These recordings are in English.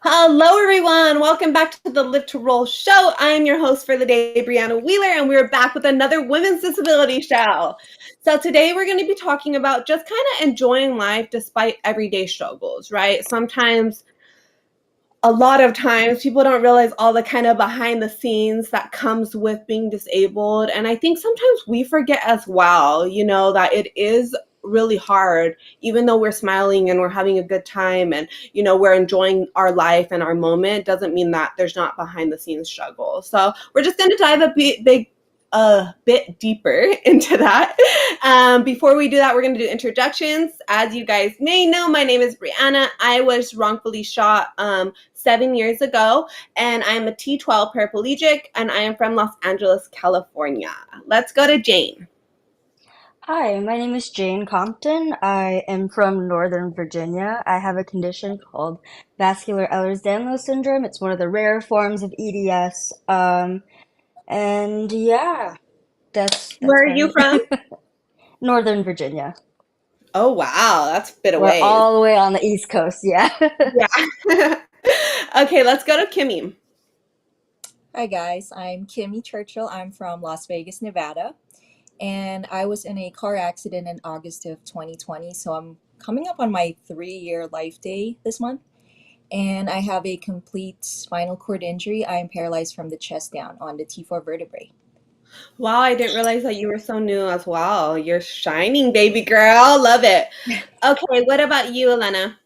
Hello, everyone. Welcome back to the Live to Roll show. I am your host for the day, Brianna Wheeler, and we're back with another women's disability show. So today we're going to be talking about just kind of enjoying life despite everyday struggles, right? A lot of times people don't realize all the kind of behind the scenes that comes with being disabled. And I think sometimes we forget as well, that it is really hard, even though we're smiling and we're having a good time and, we're enjoying our life and our moment, doesn't mean that there's not behind the scenes struggle. So we're just going to dive a bit deeper into that. Before we do that, we're going to do introductions. As you guys may know, my name is Brianna. I was wrongfully shot 7 years ago, and I'm a T12 paraplegic, and I am from Los Angeles, California. Let's go to Jane. Hi, my name is Jane Compton. I am from Northern Virginia. I have a condition called vascular Ehlers-Danlos syndrome. It's one of the rare forms of EDS. And yeah, that's Where are about you from? it. Northern Virginia. Oh, wow, that's a bit of We're ways. all the way on the East Coast, yeah. Yeah. Okay, let's go to Kimy. Hi guys, I'm Kimy Churchill. I'm from Las Vegas, Nevada, and I was in a car accident in August of 2020. So I'm coming up on my 3-year life day this month, and I have a complete spinal cord injury. I am paralyzed from the chest down on the T4 vertebrae. Wow, I didn't realize that you were so new as well. You're shining, baby girl. Love it. Okay, what about you, Elena?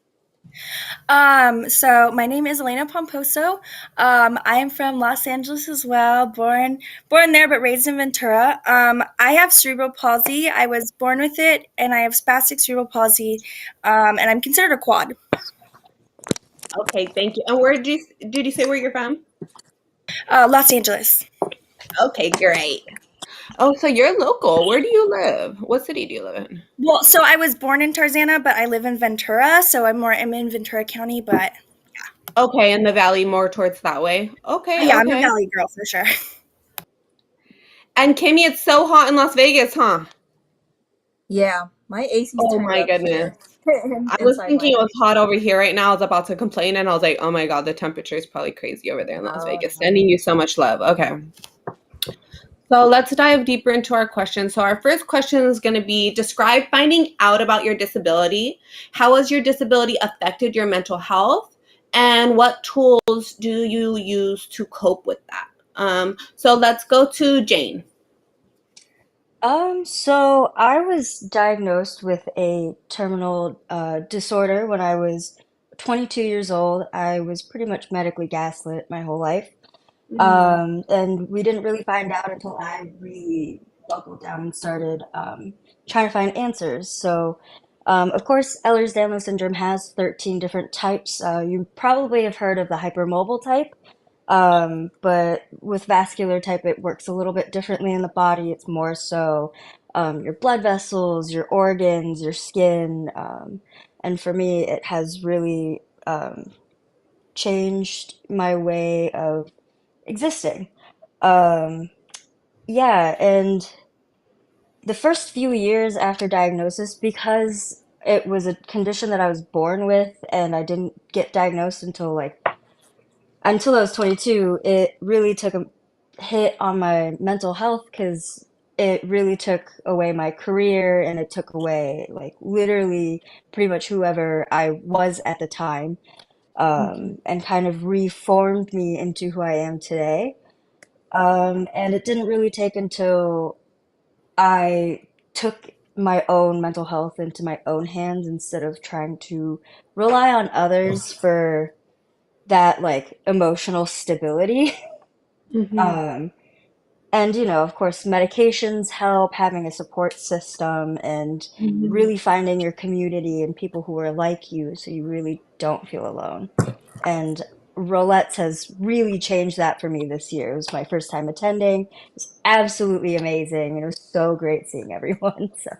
So my name is Elena Pomposo. I am from Los Angeles as well, born there but raised in Ventura. I have cerebral palsy. I was born with it, and I have spastic cerebral palsy, and I'm considered a quad. Okay, thank you. And where did you say where you're from? Los Angeles. Okay, great. Oh, so you're local. Where do you live? What city do you live in? Well, so I was born in Tarzana, but I live in Ventura, so I'm in Ventura County, but Okay, in the valley, more towards that way. Okay, yeah, I'm a okay. Valley girl for sure. And Kimmy, it's so hot in Las Vegas, huh? Yeah, my AC's Oh turned my up goodness. here I was inside my thinking it was house. hot over here right now. I was about to complain and I was like, oh my God, the temperature is probably crazy over there in Las Oh Vegas. no. Sending you so much love. Okay. So let's dive deeper into our questions. So our first question is going to be describe finding out about your disability. How has your disability affected your mental health? And what tools do you use to cope with that? So let's go to Jane. So I was diagnosed with a terminal disorder when I was 22 years old. I was pretty much medically gaslit my whole life. Mhm. And we didn't really find out until I really buckled down and started trying to find answers. So, of course, Ehlers-Danlos syndrome has 13 different types. You probably have heard of the hypermobile type, but with vascular type, it works a little bit differently in the body. It's more so your blood vessels, your organs, your skin. And for me, it has really changed my way of existing. Um, yeah, and the first few years after diagnosis, because it was a condition that I was born with and I didn't get diagnosed until I was 22, it really took a hit on my mental health because it really took away my career and it took away like literally pretty much whoever I was at the time, and kind of reformed me into who I am today. And it didn't really take until I took my own mental health into my own hands instead of trying to rely on others for that like emotional stability. Mhm. Um, and of course, medications help, having a support system, and Mhm. really finding your community and people who are like you so you really don't feel alone. And Rolettes has really changed that for me this year. It was my first time attending. It was absolutely amazing, and it was so great seeing everyone. So,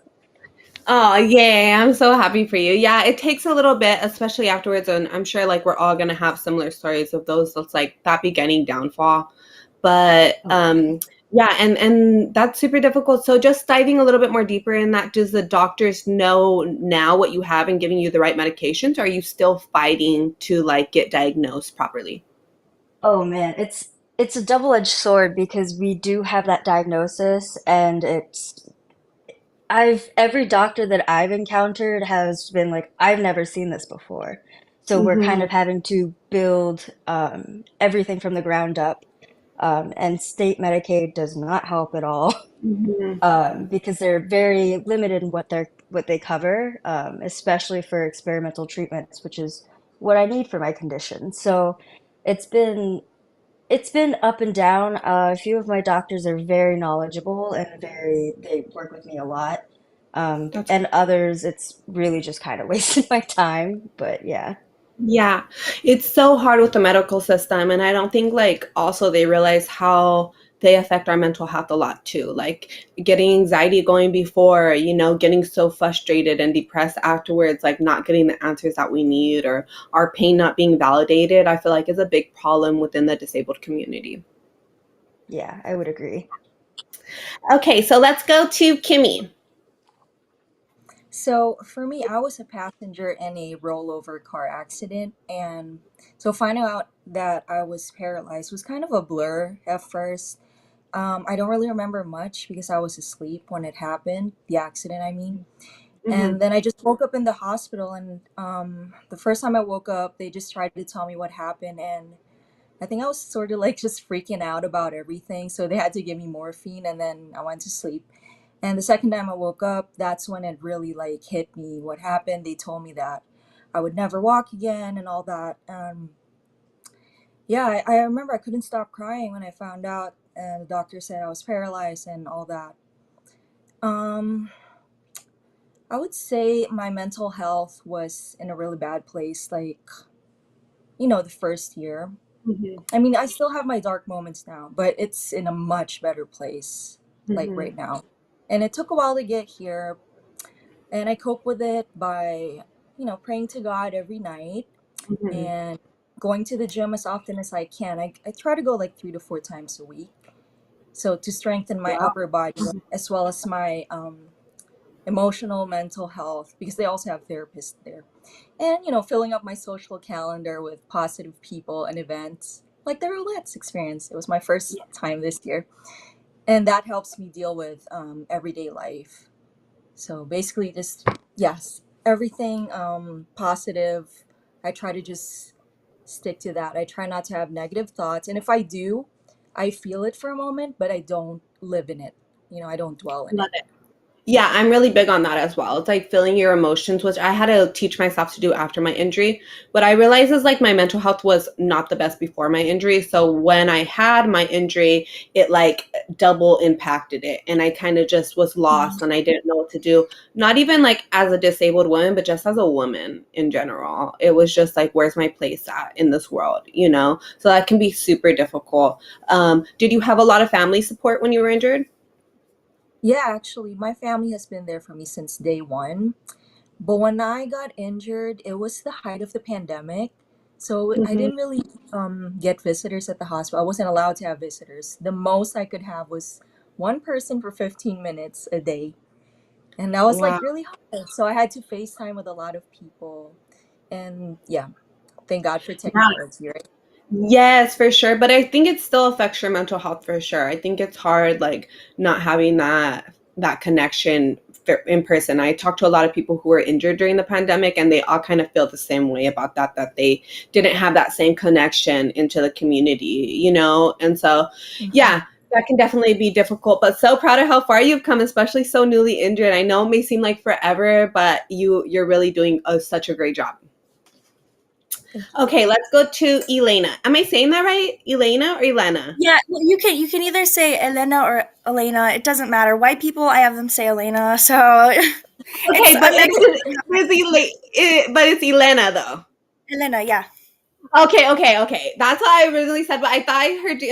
Oh, yeah, I'm so happy for you. Yeah, it takes a little bit, especially afterwards, and I'm sure like we're all gonna have similar stories of those that's like that beginning downfall. But oh yeah. Yeah, and that's super difficult. So just diving a little bit more deeper in that, does the doctors know now what you have and giving you the right medications? Or are you still fighting to like get diagnosed properly? Oh man, it's a double-edged sword because we do have that diagnosis, and it's I've every doctor that I've encountered has been like, I've never seen this before. So we're kind Mm-hmm. of having to build everything from the ground up. And state Medicaid does not help at all. Mm-hmm. Because they're very limited in what they cover, especially for experimental treatments, which is what I need for my condition. So it's been it's been up and down. A few of my doctors are very knowledgeable and they work with me a lot. That's And others, it's really just kind of wasting my time. But yeah. Yeah, it's so hard with the medical system, and I don't think like also they realize how they affect our mental health a lot too. Like getting anxiety going before, getting so frustrated and depressed afterwards, like not getting the answers that we need or our pain not being validated, I feel like is a big problem within the disabled community. Yeah, I would agree. Okay, so let's go to Kimmy. So for me, I was a passenger in a rollover car accident, and so finding out that I was paralyzed was kind of a blur at first. I don't really remember much because I was asleep when it happened, the accident, I mean. Mm-hmm. And then I just woke up in the hospital, and the first time I woke up, they just tried to tell me what happened, and I think I was sort of like just freaking out about everything. So they had to give me morphine, and then I went to sleep. And the second time I woke up, that's when it really like hit me what happened. They told me that I would never walk again and all that. Yeah, I remember I couldn't stop crying when I found out, and the doctor said I was paralyzed and all that. Um, I would say my mental health was in a really bad place, like, the first year. Mm-hmm. I mean, I still have my dark moments now, but it's in a much better place, like Mm-hmm. right now. And it took a while to get here, and I cope with it by, praying to God every night Mm-hmm. and going to the gym as often as I can. I try to go like 3 to 4 times a week. So to strengthen my Wow. upper body as well as my emotional, mental health, because they also have therapists there. And, filling up my social calendar with positive people and events like the roulettes experience. It was my first time this year. And that helps me deal with everyday life. So basically, just, yes, everything positive. I try to just stick to that. I try not to have negative thoughts. And if I do, I feel it for a moment, but I don't live in it. I don't dwell in Love it. it. Yeah, I'm really big on that as well. It's like feeling your emotions, which I had to teach myself to do after my injury. What I realized is like my mental health was not the best before my injury. So when I had my injury, it like double impacted it. And I kind of just was lost and I didn't know what to do. Not even like as a disabled woman, but just as a woman in general. It was just like, where's my place at in this world? So that can be super difficult. Did you have a lot of family support when you were injured? Yeah, actually, my family has been there for me since day one. But when I got injured, it was the height of the pandemic. So I Mm-hmm. didn't really get visitors at the hospital. I wasn't allowed to have visitors. The most I could have was one person for 15 minutes a day. And that was Wow. like really hard. So I had to FaceTime with a lot of people. And yeah, thank God for technology, right? Yes, for sure. But I think it still affects your mental health for sure. I think it's hard, like not having that connection in person. I talked to a lot of people who were injured during the pandemic, and they all kind of feel the same way about that they didn't have that same connection into the community. And so, Mhm. yeah, that can definitely be difficult. But so proud of how far you've come, especially so newly injured. I know it may seem like forever, but you're really doing such a great job. Thank you. Okay, let's go to Elena. Am I saying that right? Elena or Elena? Yeah, well, you can either say Elena or Elena. It doesn't matter. White people, I have them say Elena. So it's Okay, a but mix. but it's Elena though. Elena, yeah. Okay. That's what I originally said, but I thought I heard you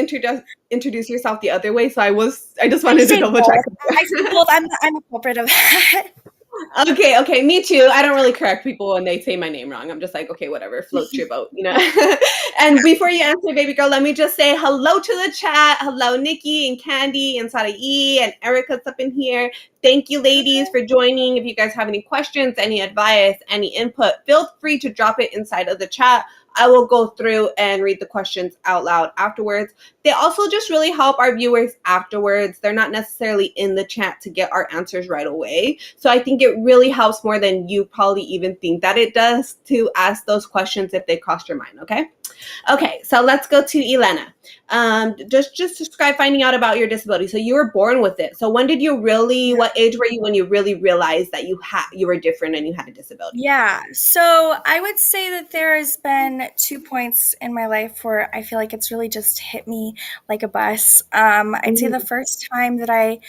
introduce yourself the other way, so I just I wanted to say double check. both. I say both. I'm a culprit of that. Okay, me too. I don't really correct people when they say my name wrong. I'm just like, okay, whatever, float your boat. And before you answer, baby girl, let me just say hello to the chat. Hello, Nikki and Candy and Sarai and Erica's up in here. Thank you, ladies, for joining. If you guys have any questions, any advice, any input, feel free to drop it inside of the chat. I will go through and read the questions out loud afterwards. They also just really help our viewers afterwards. They're not necessarily in the chat to get our answers right away. So I think it really helps more than you probably even think that it does to ask those questions if they cross your mind, okay? Okay, so let's go to Elena. Just describe finding out about your disability. So you were born with it. So when did you really, what age were you when you really realized that you were different and you had a disability? Yeah, so I would say that there has been 2 points in my life where I feel like it's really just hit me like a bus. I'd say the first time that I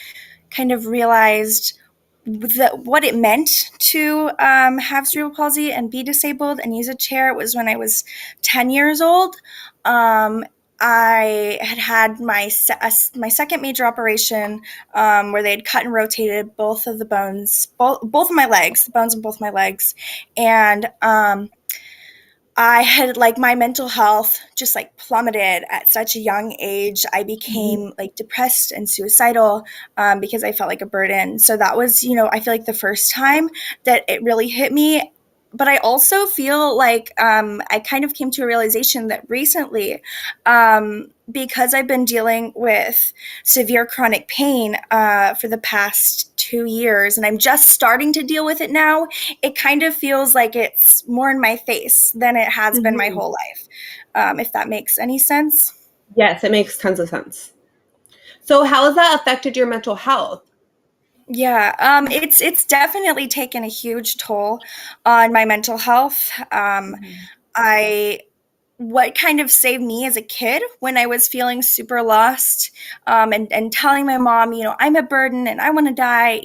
kind of realized what it meant to have cerebral palsy and be disabled and use a chair was when I was 10 years old. I had my second major operation where they had cut and rotated both of the bones, both of my legs, the bones in both my legs, and I had my mental health just plummeted at such a young age. I became depressed and suicidal because I felt like a burden. So that was, I feel like the first time that it really hit me. But I also feel like I kind of came to a realization that recently, because I've been dealing with severe chronic pain for the past 2 years, and I'm just starting to deal with it now, it kind of feels like it's more in my face than it has been my whole life, if that makes any sense. Yes, it makes tons of sense. So how has that affected your mental health? Yeah, it's definitely taken a huge toll on my mental health. I What kind of saved me as a kid when I was feeling super lost, and telling my mom, I'm a burden and I want to die,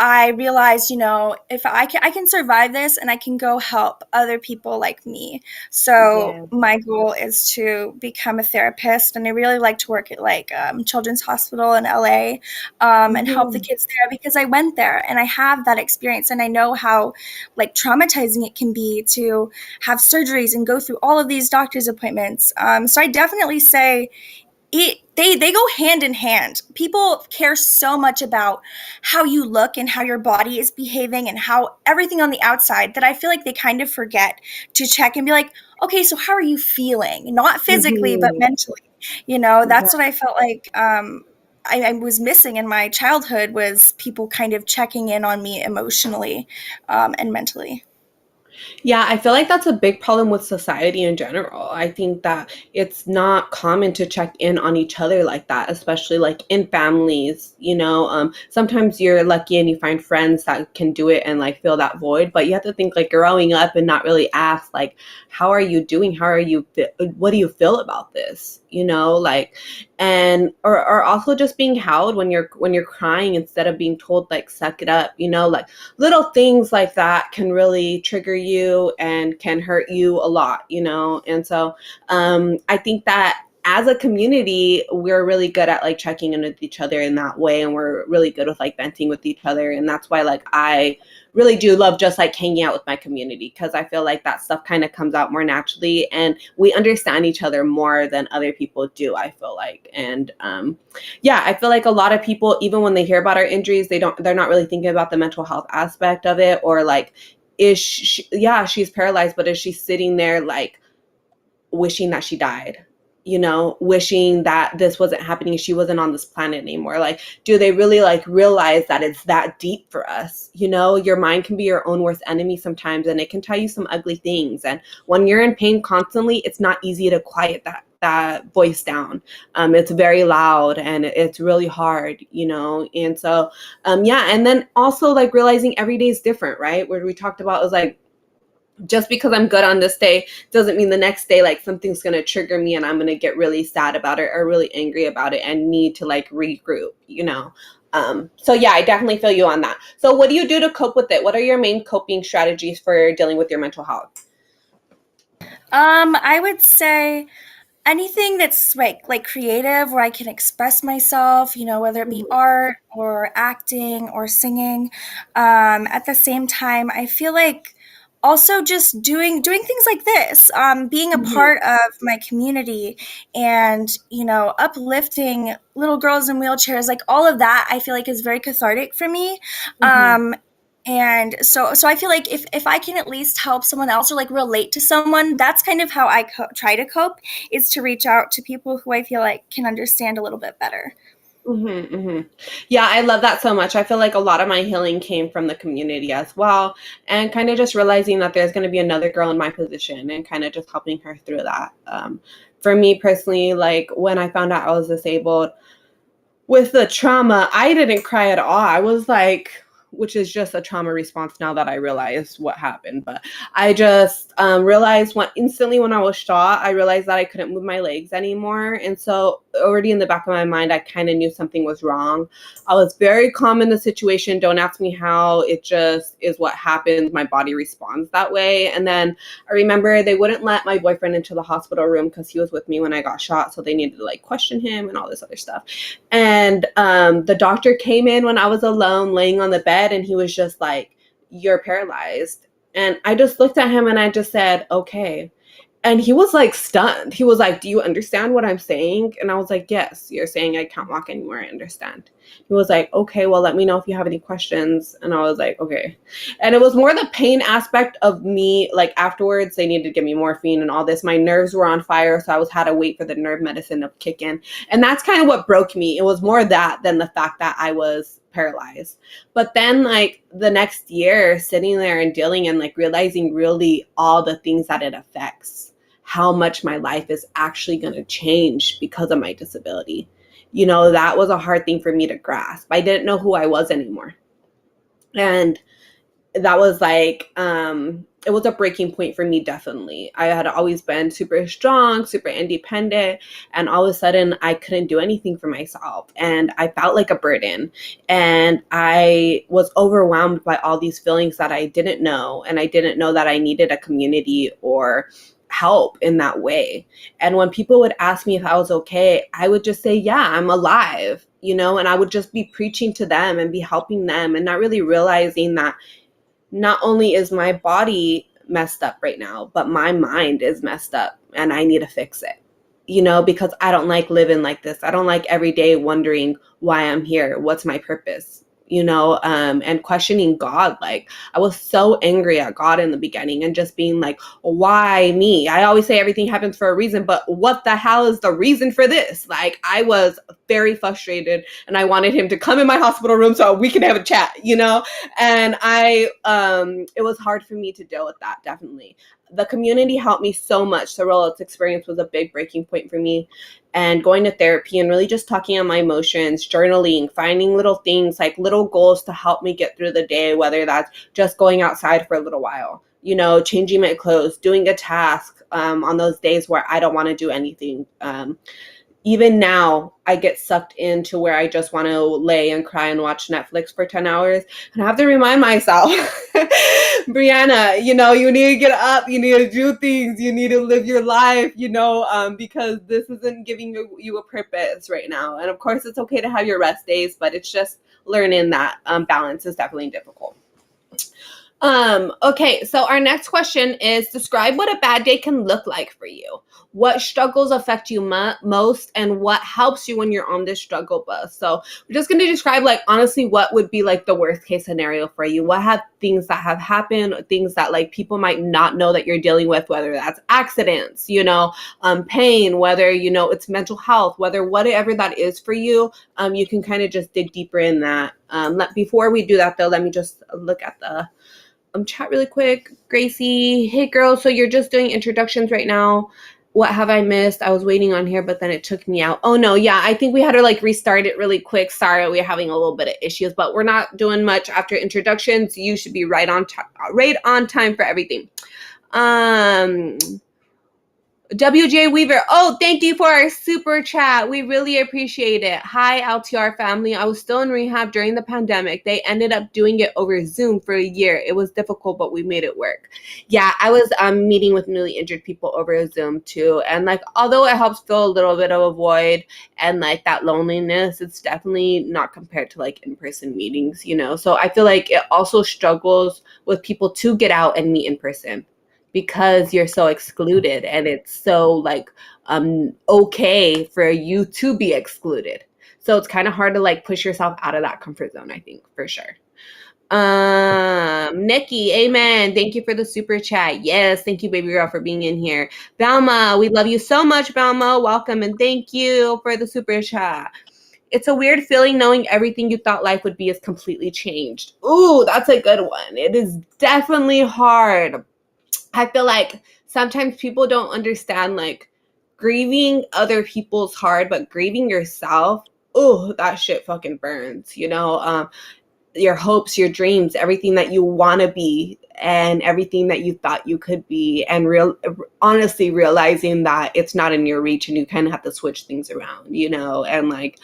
I realized, if I can survive this and I can go help other people like me. So Yeah. my goal is to become a therapist, and I really like to work at Children's Hospital in LA, and help the kids there because I went there and I have that experience and I know how traumatizing it can be to have surgeries and go through all of these doctor's appointments. So I definitely say they go hand in hand. People care so much about how you look and how your body is behaving and how everything on the outside that I feel like they kind of forget to check and be like, okay, so how are you feeling? Not physically, but mentally. That's what I felt like I was missing in my childhood, was people kind of checking in on me emotionally and mentally. Yeah, I feel like that's a big problem with society in general. I think that it's not common to check in on each other like that, especially in families, sometimes you're lucky and you find friends that can do it and fill that void, but you have to think growing up and not really ask how are you doing? What do you feel about this? And or also just being held when you're crying instead of being told suck it up, little things like that can really trigger you and can hurt you a lot, and so I think that as a community, we're really good at checking in with each other in that way, and we're really good with venting with each other, and that's why I really do love just hanging out with my community, because I feel like that stuff kind of comes out more naturally and we understand each other more than other people do, I feel like. And yeah, I feel like a lot of people, even when they hear about our injuries, they're not really thinking about the mental health aspect of it, or she's paralyzed, but is she sitting there wishing that she died, wishing that this wasn't happening, she wasn't on this planet anymore? Do they really realize that it's that deep for us? Your mind can be your own worst enemy sometimes, and it can tell you some ugly things, and when you're in pain constantly, it's not easy to quiet that voice down. It's very loud and it's really hard, and so yeah. And then also realizing every day is different, right? Where we talked about was just because I'm good on this day doesn't mean the next day something's going to trigger me and I'm going to get really sad about it or really angry about it and need to regroup, so yeah, I definitely feel you on that. So what do you do to cope with it? What are your main coping strategies for dealing with your mental health? I would say anything that's creative, where I can express myself, whether it be art or acting or singing. At the same time, I feel like also just doing things like this, being a part of my community, and uplifting little girls in wheelchairs, like all of that I feel like is very cathartic for me. And so I feel like if I can at least help someone else or like relate to someone, that's kind of how I try to cope, is to reach out to people who I feel like can understand a little bit better. Yeah, I love that so much. I feel like a lot of my healing came from the community as well, and kind of just realizing that there's going to be another girl in my position and kind of just helping her through that. For me personally, like when I found out I was disabled, with the trauma, I didn't cry at all. I was like, which is just a trauma response now that I realize what happened. But I just realized instantly when I was shot, I realized that I couldn't move my legs anymore. And so already in the back of my mind, I kind of knew something was wrong. I was very calm in the situation. Don't ask me how. It just is what happens. My body responds that way. And then I remember they wouldn't let my boyfriend into the hospital room because he was with me when I got shot. So they needed to like question him and all this other stuff. And the doctor came in when I was alone laying on the bed, and he was just like, "You're paralyzed." And I just looked at him and I just said, "Okay." And he was like stunned. He was like, "Do you understand what I'm saying?" And I was like, "Yes, you're saying I can't walk anymore. I understand." He was like, "Okay, well, let me know if you have any questions." And I was like, "Okay." And it was more the pain aspect of me. Like afterwards, they needed to give me morphine and all this. My nerves were on fire, so had to wait for the nerve medicine to kick in. And that's kind of what broke me. It was more that than the fact that I was paralyzed. But then like the next year, sitting there and dealing and like realizing really all the things that it affects, how much my life is actually going to change because of my disability. That was a hard thing for me to grasp. I didn't know who I was anymore. And that was like, it was a breaking point for me, definitely. I had always been super strong, super independent, and all of a sudden I couldn't do anything for myself. And I felt like a burden. And I was overwhelmed by all these feelings that I didn't know. And I didn't know that I needed a community or help in that way. And when people would ask me if I was okay, I would just say, "Yeah, I'm alive," and I would just be preaching to them and be helping them and not really realizing that not only is my body messed up right now, but my mind is messed up and I need to fix it, because I don't like living like this. I don't like every day wondering why I'm here. What's my purpose? And questioning God. Like I was so angry at God in the beginning and just being like, why me? I always say everything happens for a reason, but what the hell is the reason for this? Like I was very frustrated and I wanted him to come in my hospital room so we could have a chat, and it was hard for me to deal with that. Definitely. The community helped me so much. The Rolex experience was a big breaking point for me. And going to therapy and really just talking on my emotions, journaling, finding little things, like little goals to help me get through the day, whether that's just going outside for a little while, changing my clothes, doing a task on those days where I don't want to do anything. Even now, I get sucked into where I just want to lay and cry and watch Netflix for 10 hours. And I have to remind myself, Brianna, you need to get up. You need to do things. You need to live your life, because this isn't giving you a purpose right now. And of course, it's okay to have your rest days, but it's just learning that balance is definitely difficult. Okay, so our next question is, describe what a bad day can look like for you. What struggles affect you most, and what helps you when you're on this struggle bus? So we're just going to describe, like, honestly, what would be like the worst case scenario for you. What have things that have happened, things that like people might not know that you're dealing with, whether that's accidents, pain, whether, it's mental health, whatever that is for you, you can kind of just dig deeper in that. Before we do that though, let me just look at the chat really quick. Gracie, hey girl, so you're just doing introductions right now. What have I missed? I was waiting on here, but then it took me out. Oh no, yeah, I think we had to like restart it really quick. Sorry, we're having a little bit of issues, but we're not doing much after introductions. You should be right on time for everything. WJ Weaver. Oh, thank you for our super chat. We really appreciate it. Hi, LTR family. I was still in rehab during the pandemic. They ended up doing it over Zoom for a year. It was difficult, but we made it work. Yeah, I was meeting with newly injured people over Zoom too. And like, although it helps fill a little bit of a void and like that loneliness, it's definitely not compared to like in-person meetings, you know? So I feel like it also struggles with people to get out and meet in person, because you're so excluded and it's so like okay for you to be excluded. So it's kind of hard to like push yourself out of that comfort zone, I think, for sure. Nikki, amen. Thank you for the super chat. Yes, thank you, baby girl, for being in here. Belma, we love you so much, Belma. Welcome and thank you for the super chat. It's a weird feeling knowing everything you thought life would be is completely changed. Ooh, that's a good one. It is definitely hard. I feel like sometimes people don't understand, like, grieving other people's hard, but grieving yourself, oh, that shit fucking burns, you know? Your hopes, your dreams, everything that you want to be and everything that you thought you could be, and honestly realizing that it's not in your reach and you kind of have to switch things around, you know? And like,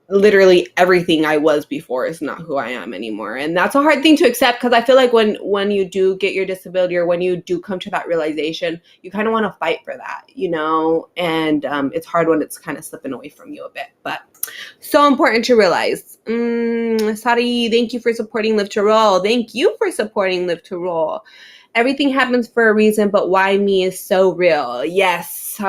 literally everything I was before is not who I am anymore. And that's a hard thing to accept, because I feel like when you do get your disability, or when you do come to that realization, you kind of want to fight for that, you know? And it's hard when it's kind of slipping away from you a bit, but so important to realize. Sari, thank you for supporting Live to Roll. Thank you for supporting Live to Roll. Everything happens for a reason, but why me is so real. Yes.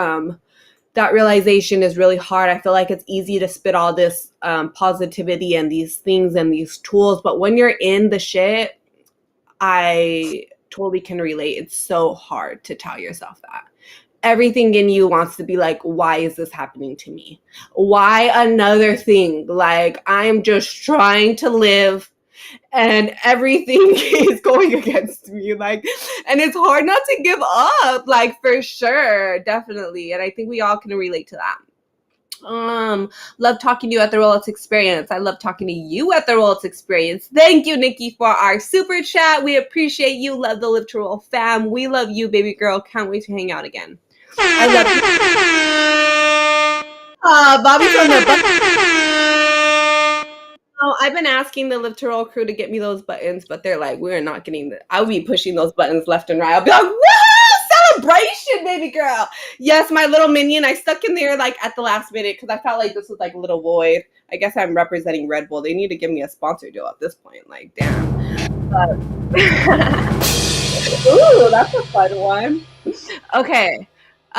That realization is really hard. I feel like it's easy to spit all this positivity and these things and these tools, but when you're in the shit, I totally can relate. It's so hard to tell yourself that. Everything in you wants to be like, why is this happening to me? Why another thing? Like, I'm just trying to live and everything is going against me, like, and it's hard not to give up, like, for sure, definitely. And I think we all can relate to that. Love talking to you at the Rolex Experience. I love talking to you at the Rolex Experience. Thank you, Nikki, for our super chat. We appreciate you. Love the Live to Roll fam. We love you, baby girl. Can't wait to hang out again. I love you. Bobby's on the Oh, I've been asking the Live to Roll crew to get me those buttons, but they're like, we're not getting the. I'll be pushing those buttons left and right. I'll be like, woo! Celebration, baby girl. Yes, my little minion. I stuck in there like at the last minute because I felt like this was like a little void. I guess I'm representing Red Bull. They need to give me a sponsor deal at this point. Like, damn. But ooh, that's a fun one. Okay.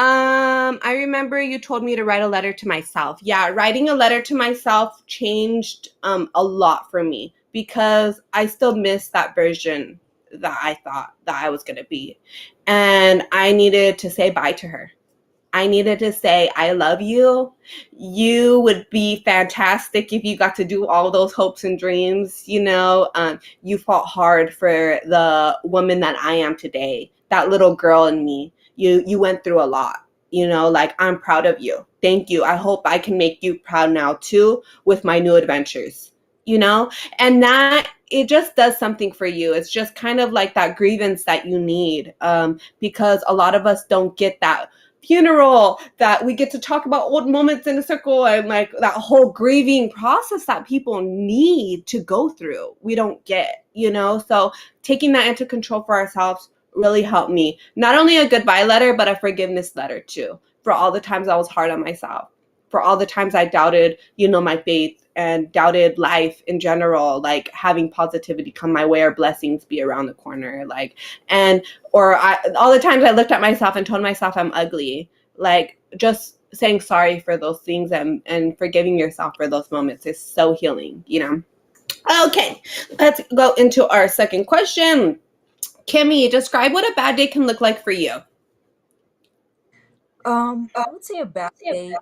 I remember you told me to write a letter to myself. Yeah, writing a letter to myself changed a lot for me, because I still miss that version that I thought that I was going to be. And I needed to say bye to her. I needed to say, I love you. You would be fantastic if you got to do all those hopes and dreams. You know, you fought hard for the woman that I am today, that little girl in me. You went through a lot, you know, like, I'm proud of you. Thank you. I hope I can make you proud now too with my new adventures, you know? And that, it just does something for you. It's just kind of like that grievance that you need, because a lot of us don't get that funeral, that we get to talk about old moments in a circle, and like that whole grieving process that people need to go through, we don't get, you know? So taking that into control for ourselves really helped me. Not only a goodbye letter, but a forgiveness letter too, for all the times I was hard on myself, for all the times I doubted, you know, my faith, and doubted life in general, like having positivity come my way or blessings be around the corner, like, and all the times I looked at myself and told myself I'm ugly. Like, just saying sorry for those things and forgiving yourself for those moments is so healing, you know? Okay, let's go into our second question. Kimy, describe what a bad day can look like for you. I would say a bad day.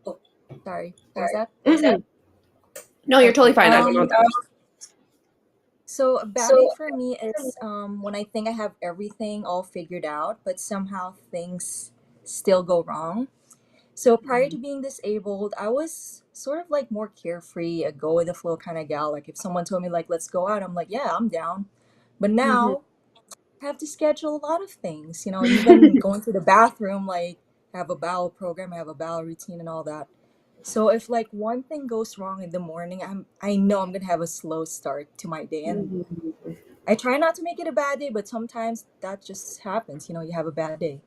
Oh, sorry. What was that? Mm-hmm. No, you're totally fine. I don't know. So a bad day for me is when I think I have everything all figured out, but somehow things still go wrong. So prior to being disabled, I was sort of like more carefree, a go with the flow kind of gal. Like if someone told me like let's go out, I'm like, yeah, I'm down. But Mm-hmm. now have to schedule a lot of things, even going to the bathroom, like have a bowel program, have a bowel routine and all that. So if like one thing goes wrong in the morning, I know I'm gonna have a slow start to my day. And Mhm. I try not to make it a bad day, but sometimes that just happens, you have a bad day.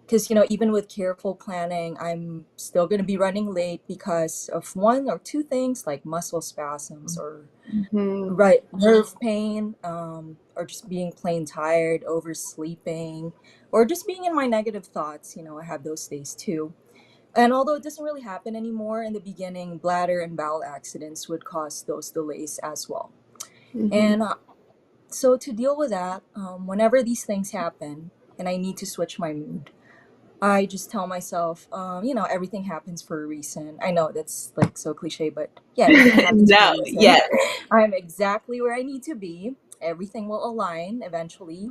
Because, even with careful planning, I'm still going to be running late because of one or two things like muscle spasms or Mhm. right nerve pain, or just being plain tired, oversleeping, or just being in my negative thoughts. I have those days too. And although it doesn't really happen anymore, in the beginning, bladder and bowel accidents would cause those delays as well. Mhm. And so to deal with that, whenever these things happen and I need to switch my mood, I just tell myself, everything happens for a reason. I know that's like so cliche, but yeah, everything happens for a No, reason. yes. I'm exactly where I need to be. Everything will align eventually.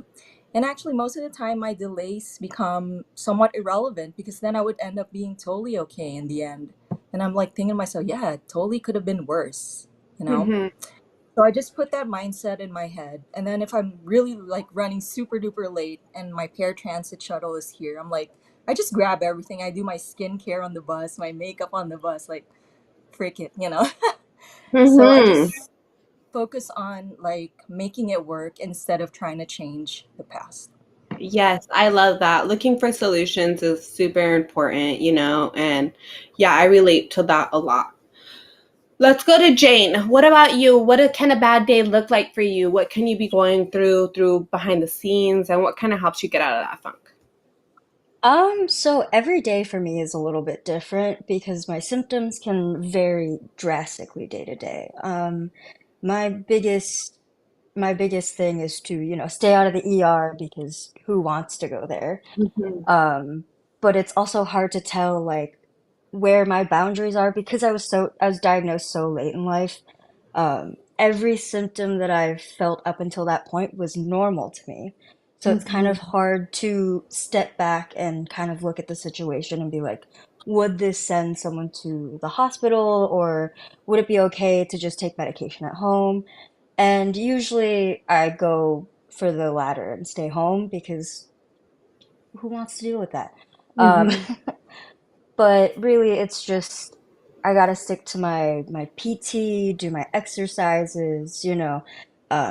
And actually, most of the time, my delays become somewhat irrelevant because then I would end up being totally okay in the end. And I'm like thinking to myself, yeah, it totally could have been worse, you know? Mhm. So I just put that mindset in my head. And then if I'm really like running super duper late and my paratransit shuttle is here, I'm like, I just grab everything. I do my skincare on the bus, my makeup on the bus, like frick it. So I Mhm. just focus on like making it work instead of trying to change the past. Yes, I love that. Looking for solutions is super important, and yeah, I relate to that a lot. Let's go to Jane. What about you? Can a bad day look like for you? What can you be going through behind the scenes, and what kind of helps you get out of that funk? So every day for me is a little bit different because my symptoms can vary drastically day to day. My biggest my biggest thing is to, stay out of the ER because who wants to go there? Mhm. Um, but it's also hard to tell like where my boundaries are because I was diagnosed so late in life. Every symptom that I've felt up until that point was normal to me. So it's kind of Mhm. hard to step back and kind of look at the situation and be like, would this send someone to the hospital or would it be okay to just take medication at home? And usually I go for the latter and stay home because who wants to deal with that? Um, Mhm. but really, it's just I gotta stick to my PT, do my exercises,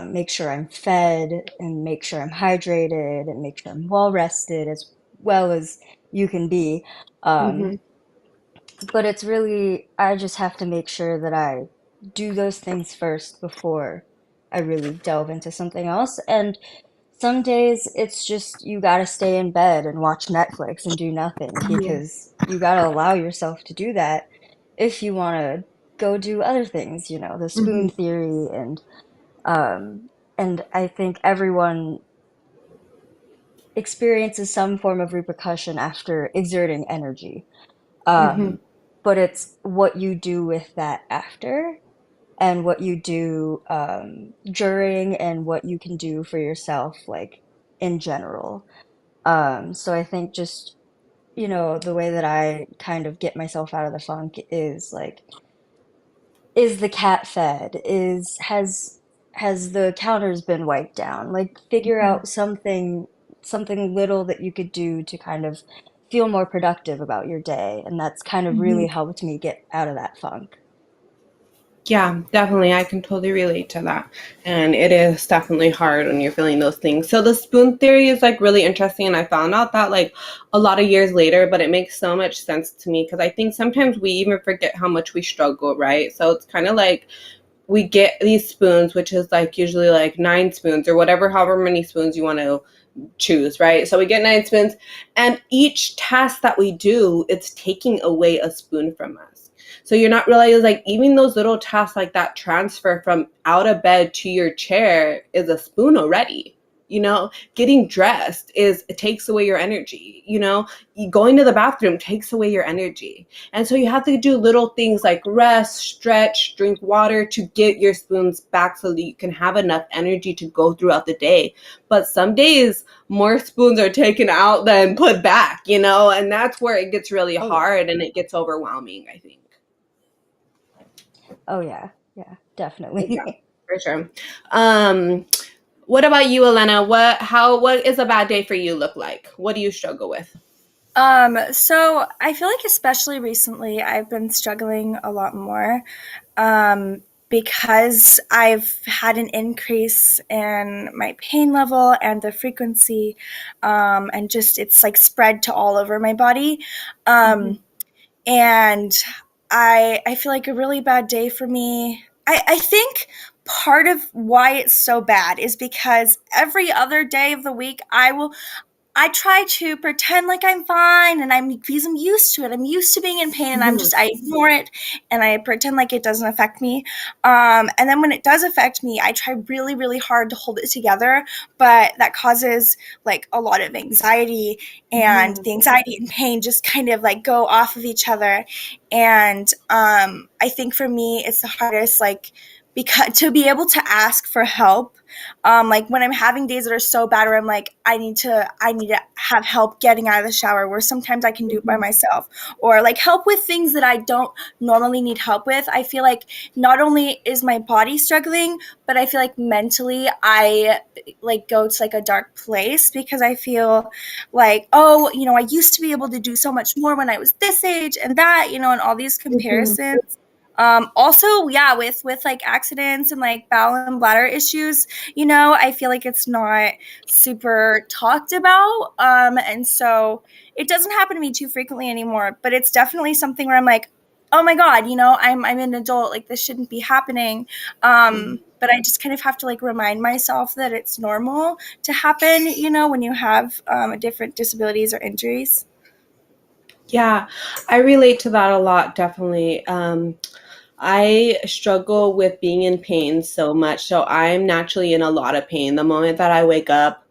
make sure I'm fed and make sure I'm hydrated and make sure I'm well rested as well as you can be. Um, Mhm. but it's really I just have to make sure that I do those things first before I really delve into something else. And some days it's just you gotta stay in bed and watch Netflix and do nothing Yeah. because you gotta allow yourself to do that if you wanna go do other things, the spoon Mhm. theory um and I think everyone experiences some form of repercussion after exerting energy. Mhm. Um, but it's what you do with that after and what you do during and what you can do for yourself, like in general. So I think just, the way that I kind of get myself out of the funk is like, is the cat fed? Has the counters been wiped down? Like figure Mhm. out something little that you could do to kind of feel more productive about your day. And that's kind of really Mhm. helped me get out of that funk. Yeah, definitely. I can totally relate to that. And it is definitely hard when you're feeling those things. So the spoon theory is like really interesting. And I found out that like a lot of years later, but it makes so much sense to me because I think sometimes we even forget how much we struggle, right? So it's kind of like we get these spoons, which is like usually like 9 spoons or whatever, however many spoons you want to choose, right? So we get 9 spoons, and each task that we do, it's taking away a spoon from us. So you're not realizing like even those little tasks like that transfer from out of bed to your chair is a spoon already. Getting dressed it takes away your energy. Going to the bathroom takes away your energy. And so you have to do little things like rest, stretch, drink water to get your spoons back so that you can have enough energy to go throughout the day. But some days more spoons are taken out than put back, and that's where it gets really Oh yeah. hard and it gets overwhelming, I think. Oh yeah. Yeah, Yeah, definitely. for sure. Um, What about you, Elena? What is a bad day for you look like? What do you struggle with? So I feel like especially recently I've been struggling a lot more because I've had an increase in my pain level and the frequency, and just it's like spread to all over my body. Mm-hmm. And I feel like a really bad day for me. I think part of why it's so bad is because every other day of the week I try to pretend like I'm fine because I'm used to it. I'm used to being in pain and I ignore it and I pretend like it doesn't affect me. And then when it does affect me, I try really, really hard to hold it together, but that causes like a lot of anxiety, and the anxiety and pain just kind of like go off of each other. And I think for me, it's the hardest, like, because to be able to ask for help, like when I'm having days that are so bad where I'm like, I need to have help getting out of the shower, where sometimes I can do it by myself, or like help with things that I don't normally need help with. I feel like not only is my body struggling, but I feel like mentally I like go to like a dark place because I feel like, oh, I used to be able to do so much more when I was this age and that, and all these comparisons. Also, yeah, with like accidents and like bowel and bladder issues, I feel like it's not super talked about. And so it doesn't happen to me too frequently anymore, but it's definitely something where I'm like, oh my God, I'm an adult, like this shouldn't be happening. But I just kind of have to like remind myself that it's normal to happen, when you have different disabilities or injuries. Yeah, I relate to that a lot, definitely. I struggle with being in pain so much. So I'm naturally in a lot of pain the moment that I wake up.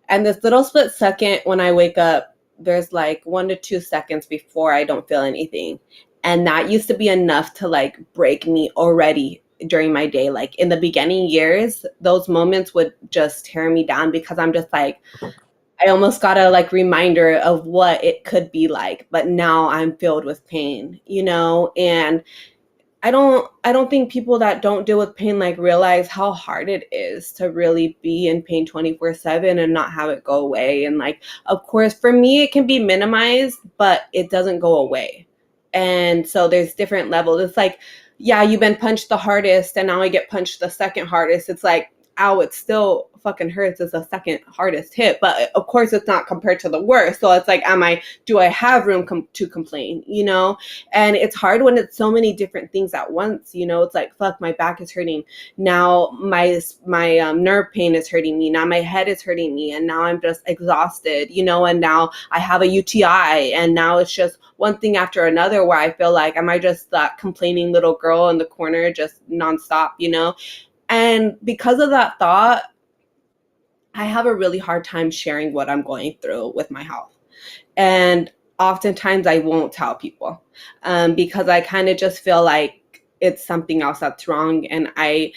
And this little split second when I wake up, there's like 1 to 2 seconds before I don't feel anything. And that used to be enough to like break me already during my day. Like in the beginning years, those moments would just tear me down because I'm just like, I almost got a like reminder of what it could be like. But now I'm filled with pain, and I don't think people that don't deal with pain like realize how hard it is to really be in pain 24/7 and not have it go away. And like, of course, for me it can be minimized, but it doesn't go away. And so there's different levels. It's like, yeah, you've been punched the hardest and now I get punched the second hardest. It's like, ow, it still fucking hurts. It's the second hardest hit, but of course it's not compared to the worst. So it's like, do I have room to complain, And it's hard when it's so many different things at once, it's like, fuck, my back is hurting. Now my nerve pain is hurting me. Now my head is hurting me. And now I'm just exhausted, and now I have a UTI. And now it's just one thing after another where I feel like, am I just that complaining little girl in the corner just nonstop, And because of that thought, I have a really hard time sharing what I'm going through with my health. And oftentimes I won't tell people because I kind of just feel like it's something else that's wrong. And I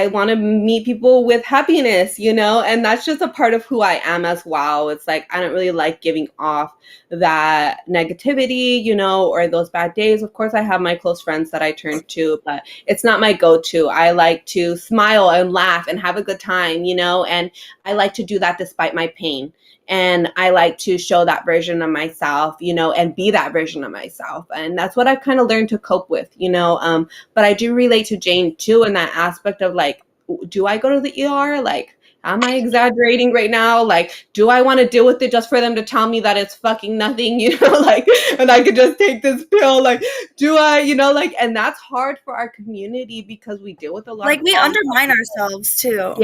want to meet people with happiness, and that's just a part of who I am as well. It's like, I don't really like giving off that negativity, or those bad days. Of course, I have my close friends that I turn to, but it's not my go-to. I like to smile and laugh and have a good time, and I like to do that despite my pain. And I like to show that version of myself, and be that version of myself. And that's what I've kind of learned to cope with, but I do relate to Jane too in that aspect of like, do I go to the ER? Like, am I exaggerating right now? Like, do I want to deal with it just for them to tell me that it's fucking nothing, like, and I could just take this pill? Like, do I, like, and that's hard for our community because we deal with a lot like of we undermine ourselves too.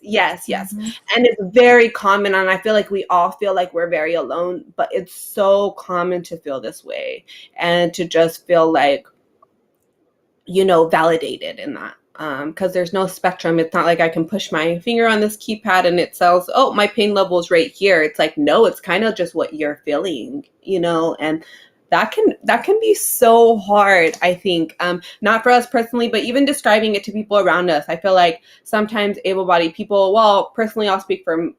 Yes. And it's very common. And I feel like we all feel like we're very alone, but it's so common to feel this way and to just feel like, validated in that. Because there's no spectrum. It's not like I can push my finger on this keypad and it tells, oh, my pain level is right here. It's like, no, it's kind of just what you're feeling, and that can be so hard, I think. Not for us personally, but even describing it to people around us. I feel like sometimes able-bodied people, well, personally, I'll speak for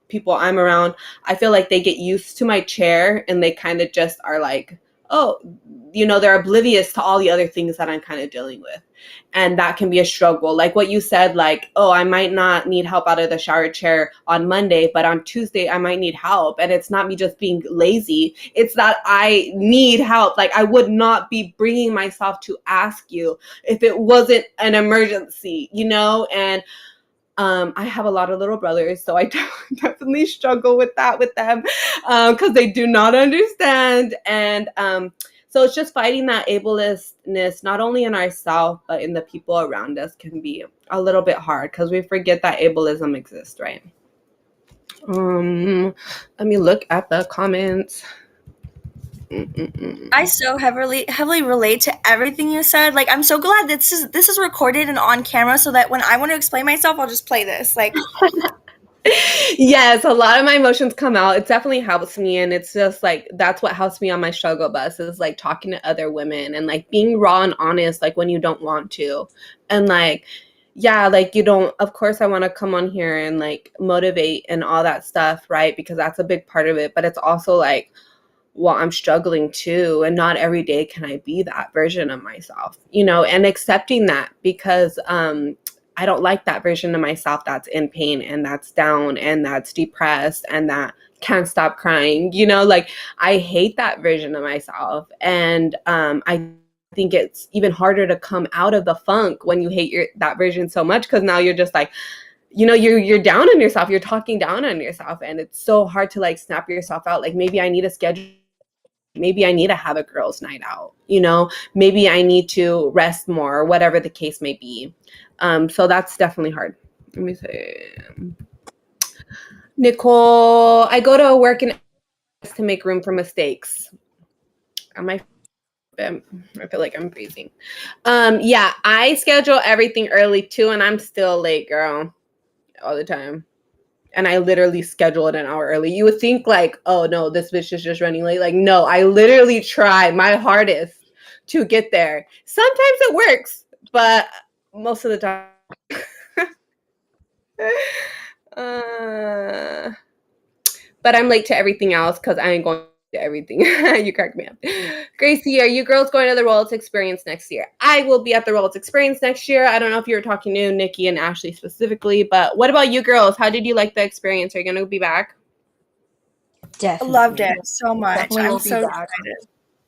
people I'm around. I feel like they get used to my chair and they kind of just are like, oh, they're oblivious to all the other things that I'm kind of dealing with. And that can be a struggle. Like what you said, like, oh, I might not need help out of the shower chair on Monday, but on Tuesday I might need help. And it's not me just being lazy. It's that I need help. Like I would not be bringing myself to ask you if it wasn't an emergency, and I have a lot of little brothers, so I definitely struggle with that with them because they do not understand. And so it's just fighting that ableistness, not only in ourselves, but in the people around us can be a little bit hard because we forget that ableism exists, right? Let me look at the comments. I so heavily relate to everything you said. Like, I'm so glad this is recorded and on camera, so that when I want to explain myself, I'll just play this. Like, yes, a lot of my emotions come out. It definitely helps me, and it's just like that's what helps me on my struggle bus is like talking to other women and like being raw and honest, like when you don't want to, and like. Yeah, like you don't, of course I want to come on here and like motivate and all that stuff, right? Because that's a big part of it. But it's also like, well, I'm struggling too. And not every day can I be that version of myself, and accepting that because I don't like that version of myself that's in pain and that's down and that's depressed and that can't stop crying, like I hate that version of myself. And I think it's even harder to come out of the funk when you hate that version so much because now you're just like, you're down on yourself, you're talking down on yourself, and it's so hard to like snap yourself out. Like maybe I need a schedule. Maybe I need to have a girls' night out, maybe I need to rest more, or whatever the case may be. So that's definitely hard. Let me say, Nicole, I go to work and to make room for mistakes. I feel like I'm freezing. Yeah, I schedule everything early too, and I'm still late, girl, all the time. And I literally schedule it an hour early. You would think like, oh no, this bitch is just running late. Like, no, I literally try my hardest to get there. Sometimes it works, but most of the time. But I'm late to everything else because I ain't going to everything. You crack me up. Gracie, are you girls going to the Rolex Experience next year? I will be at the Rolex Experience next year. I don't know if you were talking to Nikki and Ashley specifically, but what about you girls? How did you like the experience? Are you going to be back? Definitely. Loved it so much. Definitely I'm so excited.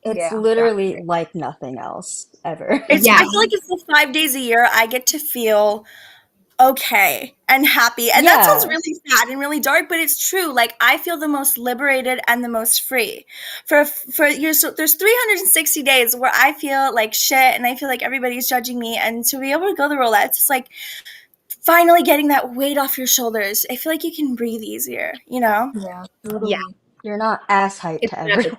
It's literally like nothing else ever. I feel like it's the 5 days a year I get to feel okay and happy, and that sounds really sad and really dark, but it's true. Like I feel the most liberated and the most free for years. So there's 360 days where I feel like shit and I feel like everybody's judging me, and to be able to go the Rolex, it's like finally getting that weight off your shoulders. I feel like you can breathe easier, Yeah, totally. Yeah. You're not ass height to everyone.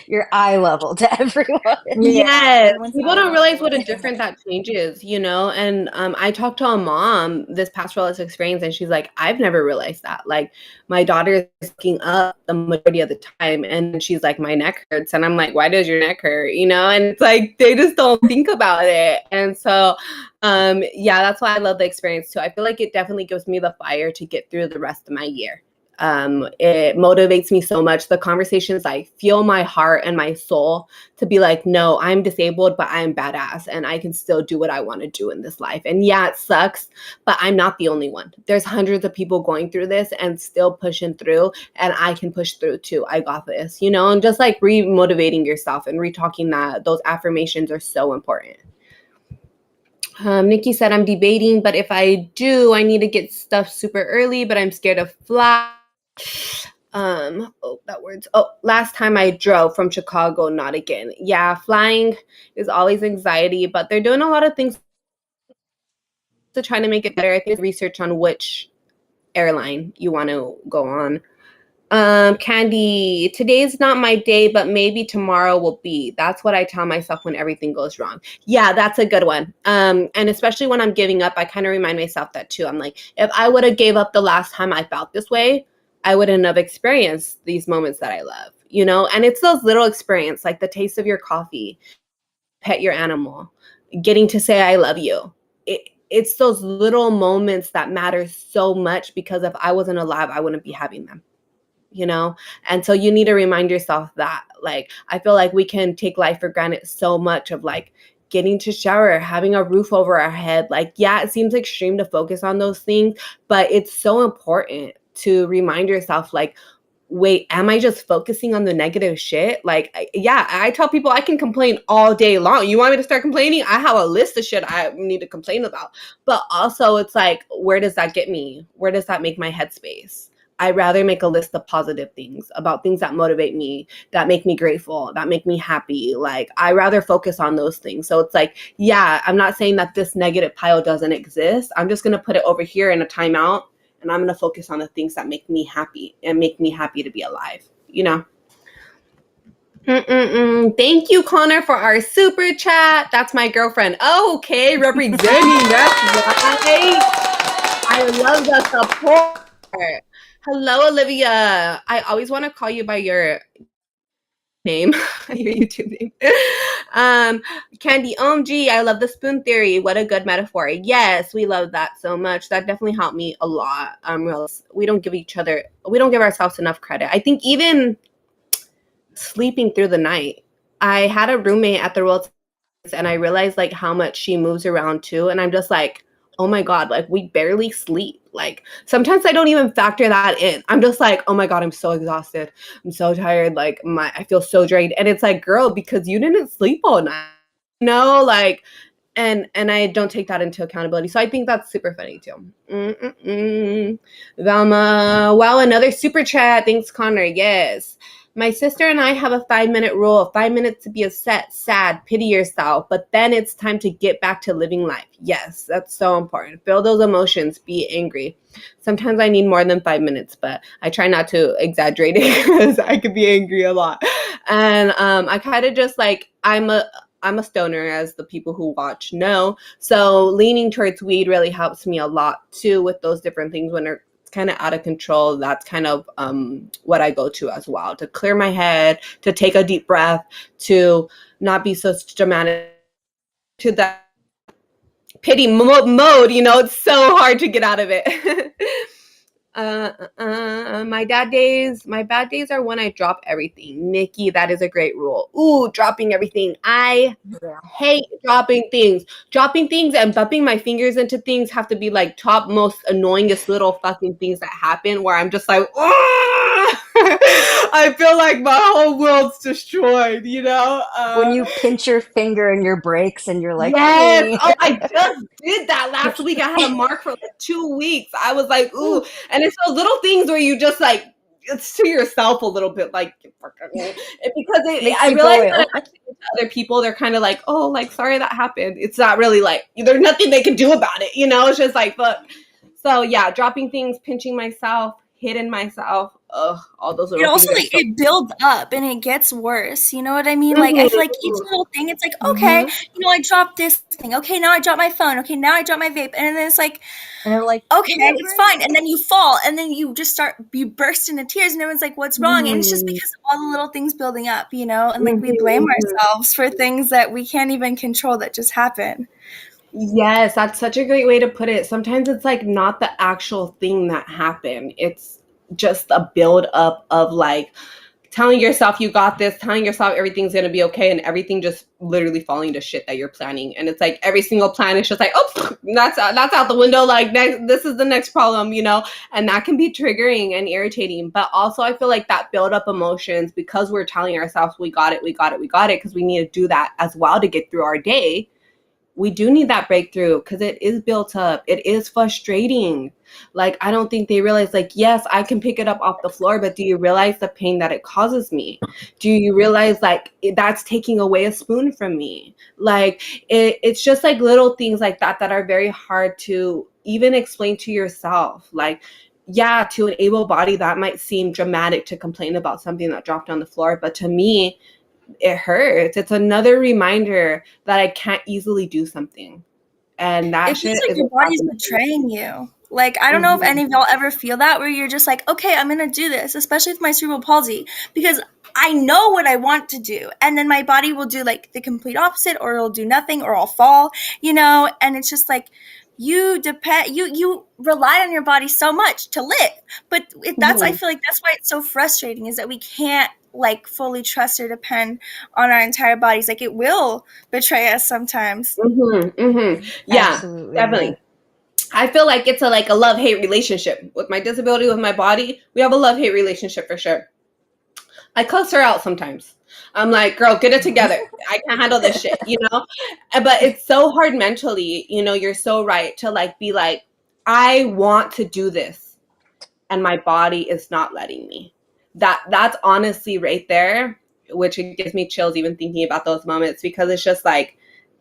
You're eye level to everyone. Yes, people don't realize what a difference that changes, and I talked to a mom this past Rolex Experience, and she's like, I've never realized that. Like my daughter is looking up the majority of the time, and she's like, my neck hurts, and I'm like, why does your neck hurt? And it's like they just don't think about it. And so yeah, that's why I love the experience too. I feel like it definitely gives me the fire to get through the rest of my year. It motivates me so much. The conversations, I feel my heart and my soul to be like, no, I'm disabled, but I'm badass and I can still do what I want to do in this life. And yeah, it sucks, but I'm not the only one. There's hundreds of people going through this and still pushing through, and I can push through too. I got this, and just like re-motivating yourself and re-talking that those affirmations are so important. Nikki said, I'm debating, but if I do, I need to get stuff super early, but I'm scared of fly. Last time I drove from Chicago, not again. Yeah, flying is always anxiety, but they're doing a lot of things to try to make it better. I think research on which airline you want to go on. Candy, today's not my day, but maybe tomorrow will be. That's what I tell myself when everything goes wrong. Yeah, that's a good one. And especially when I'm giving up, I kind of remind myself that too. I'm like, if I would have gave up the last time I felt this way, I wouldn't have experienced these moments that I love, and it's those little experiences, like the taste of your coffee, pet your animal, getting to say I love you. It's those little moments that matter so much, because if I wasn't alive, I wouldn't be having them. you know? And so you need to remind yourself that, like, I feel like we can take life for granted so much of like getting to shower, having a roof over our head. Like, yeah, it seems extreme to focus on those things, but it's so important to remind yourself, like, wait, am I just focusing on the negative shit? Like, yeah, I tell people I can complain all day long. You want me to start complaining? I have a list of shit I need to complain about. But also, it's like, where does that get me? Where does that make my headspace? I'd rather make a list of positive things, about things that motivate me, that make me grateful, that make me happy. Like, I rather focus on those things. So it's like, yeah, I'm not saying that this negative pile doesn't exist. I'm just going to put it over here in a timeout, and I'm going to focus on the things that make me happy and make me happy to be alive, you know? Thank you, Connor, for our super chat. That's my girlfriend. Oh, okay, representing. That's right. I love the support. Hello, Olivia. I always want to call you by your name, your YouTube name. Candy OMG, I love the spoon theory. What a good metaphor. Yes, we love that so much. That definitely helped me a lot. We don't give ourselves enough credit. I think even sleeping through the night. I had a roommate at the World, and I realized like how much she moves around too. And I'm just like, oh my God, like we barely sleep. Like sometimes I don't even factor that in. I'm just like, oh my God, I'm so exhausted. I'm so tired. Like I feel so drained. And it's like, girl, because you didn't sleep all night. Like, and I don't take that into accountability. So I think that's super funny too. Velma, wow, another super chat. Thanks, Connor. Yes. My sister and I have a 5-minute rule. 5 minutes to be upset, sad, pity yourself, but then it's time to get back to living life. Yes, that's so important. Feel those emotions, be angry. Sometimes I need more than 5 minutes, but I try not to exaggerate it because I could be angry a lot. And I kind of just like, I'm a stoner, as the people who watch know. So leaning towards weed really helps me a lot too with those different things when they're kind of out of control. That's kind of what I go to as well, to clear my head, to take a deep breath, to not be so dramatic, to that pity mode. It's so hard to get out of it. My bad days are when I drop everything. Nikki, that is a great rule. Ooh, dropping everything. I hate dropping things. Dropping things and bumping my fingers into things have to be like top most annoyingest little fucking things that happen, where I'm just like, I feel like my whole world's destroyed, When you pinch your finger in your brakes and you're like, yes. Oh, I just did that last week. I had a mark for like 2 weeks. I was like, ooh. And it's those little things where you just like, it's to yourself a little bit, like, because I realized that actually to other people, they're kind of like, oh, like, sorry that happened. It's not really like, there's nothing they can do about it. It's just like, but so yeah, dropping things, pinching myself, hitting myself. Ugh, all those little things. It also, like, it builds up and it gets worse. You know what I mean? Like, I feel like each little thing, it's like, okay, I dropped this thing. Okay, now I dropped my phone. Okay, now I dropped my vape. And then it's like, and they're like, okay, it's fine. And then you fall, and then you just you burst into tears, and everyone's like, what's wrong? And it's just because of all the little things building up, and like we blame ourselves for things that we can't even control that just happen. Yes, that's such a great way to put it. Sometimes it's like not the actual thing that happened. It's just a build up of like telling yourself you got this, telling yourself everything's going to be okay, and everything just literally falling to shit that you're planning. And it's like every single plan is just like, oh, that's out the window. Like, this is the next problem, and that can be triggering and irritating. But also I feel like that build up emotions, because we're telling ourselves we got it, because we need to do that as well to get through our day. We do need that breakthrough because it is built up. It is frustrating. Like, I don't think they realize, like, yes, I can pick it up off the floor, but do you realize the pain that it causes me? Do you realize, like, that's taking away a spoon from me? Like, it's just like little things like that that are very hard to even explain to yourself. Like, yeah, to an able body, that might seem dramatic to complain about something that dropped on the floor, but to me, it hurts. It's another reminder that I can't easily do something. And that it feels like your body's betraying you. Like, I don't know if any of y'all ever feel that, where you're just like, okay, I'm going to do this, especially with my cerebral palsy, because I know what I want to do. And then my body will do like the complete opposite, or it'll do nothing, or I'll fall, and it's just like, you rely on your body so much to live. But I feel like that's why it's so frustrating, is that we can't like fully trust or depend on our entire bodies. Like, it will betray us sometimes. Yeah, Absolutely. definitely. I feel like it's a love-hate relationship with my disability, with my body. We have a love-hate relationship for sure. I cuss her out sometimes. I'm like, girl, get it together. I can't handle this shit, you know? But it's so hard mentally, you know, you're so right to like be like, I want to do this and my body is not letting me. That's honestly right there, which it gives me chills even thinking about those moments, because it's just like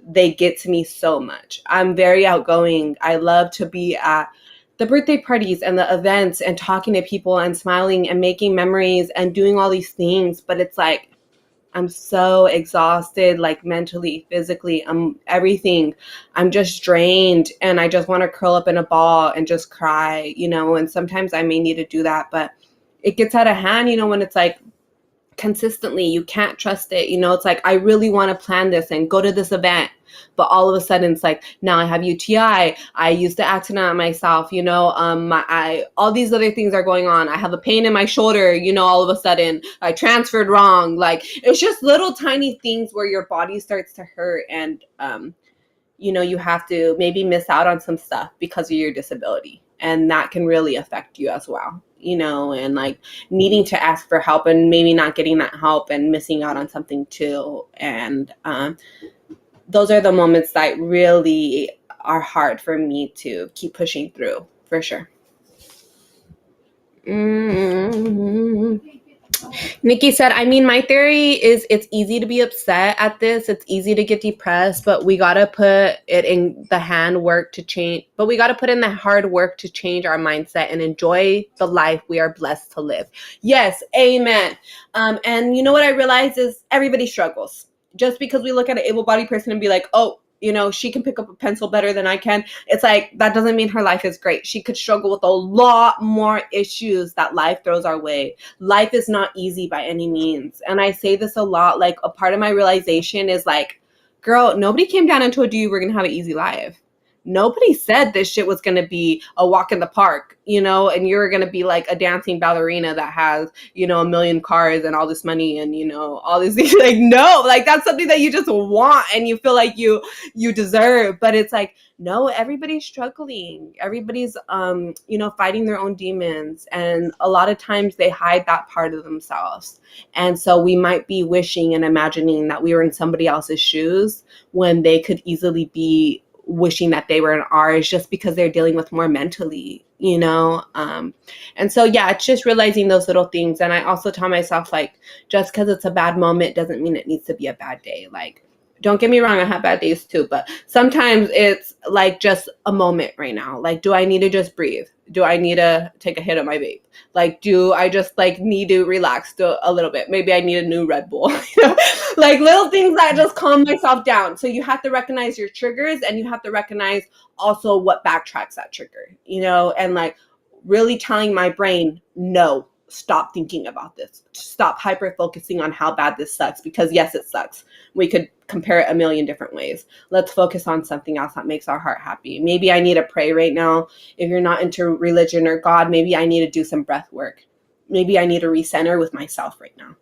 they get to me so much. I'm very outgoing. I love to be at the birthday parties and the events and talking to people and smiling and making memories and doing all these things, but it's like I'm so exhausted, like mentally, physically, everything. I'm just drained and I just want to curl up in a ball and just cry, you know, and sometimes I may need to do that, but it gets out of hand, you know, when it's like consistently, you can't trust it. You know, it's like, I really want to plan this and go to this event, but all of a sudden it's like, now I have UTI. I used to accident on myself, you know, all these other things are going on. I have a pain in my shoulder, you know, all of a sudden I transferred wrong. Like, it's just little tiny things where your body starts to hurt and, you know, you have to maybe miss out on some stuff because of your disability. And that can really affect you as well, you know, and like needing to ask for help and maybe not getting that help and missing out on something too. And those are the moments that really are hard for me to keep pushing through, for sure. Nikki said, I mean, my theory is it's easy to be upset at this. It's easy to get depressed, but we got to put it in the hard work to change our mindset and enjoy the life we are blessed to live. Yes. Amen. And you know what I realize is everybody struggles. Just because we look at an able-bodied person and be like, oh, you know, she can pick up a pencil better than I can. It's like, that doesn't mean her life is great. She could struggle with a lot more issues that life throws our way. Life is not easy by any means. And I say this a lot, like a part of my realization is like, girl, nobody came down and told you were going to have an easy life. Nobody said this shit was going to be a walk in the park, you know, and you're going to be like a dancing ballerina that has, you know, 1 million cars and all this money and, you know, all these things. Like, no, like that's something that you just want and you feel like you deserve. But it's like, no, everybody's struggling. Everybody's, you know, fighting their own demons. And a lot of times they hide that part of themselves. And so we might be wishing and imagining that we were in somebody else's shoes when they could easily be wishing that they were in ours, just because they're dealing with more mentally, you know? And so, yeah, it's just realizing those little things. And I also tell myself, like, just because it's a bad moment doesn't mean it needs to be a bad day. Like, don't get me wrong, I have bad days too, but sometimes it's like just a moment right now. Like, do I need to just breathe? Do I need to take a hit of my vape? Like, do I just like need to relax a little bit? Maybe I need a new Red Bull, you know? Like little things that just calm myself down. So you have to recognize your triggers and you have to recognize also what backtracks that trigger, you know, and like really telling my brain, no, stop thinking about this. Stop hyper focusing on how bad this sucks, because yes, it sucks. We could compare it a million different ways. Let's focus on something else that makes our heart happy. Maybe I need to pray right now. If you're not into religion or God, maybe I need to do some breath work. Maybe I need to recenter with myself right now.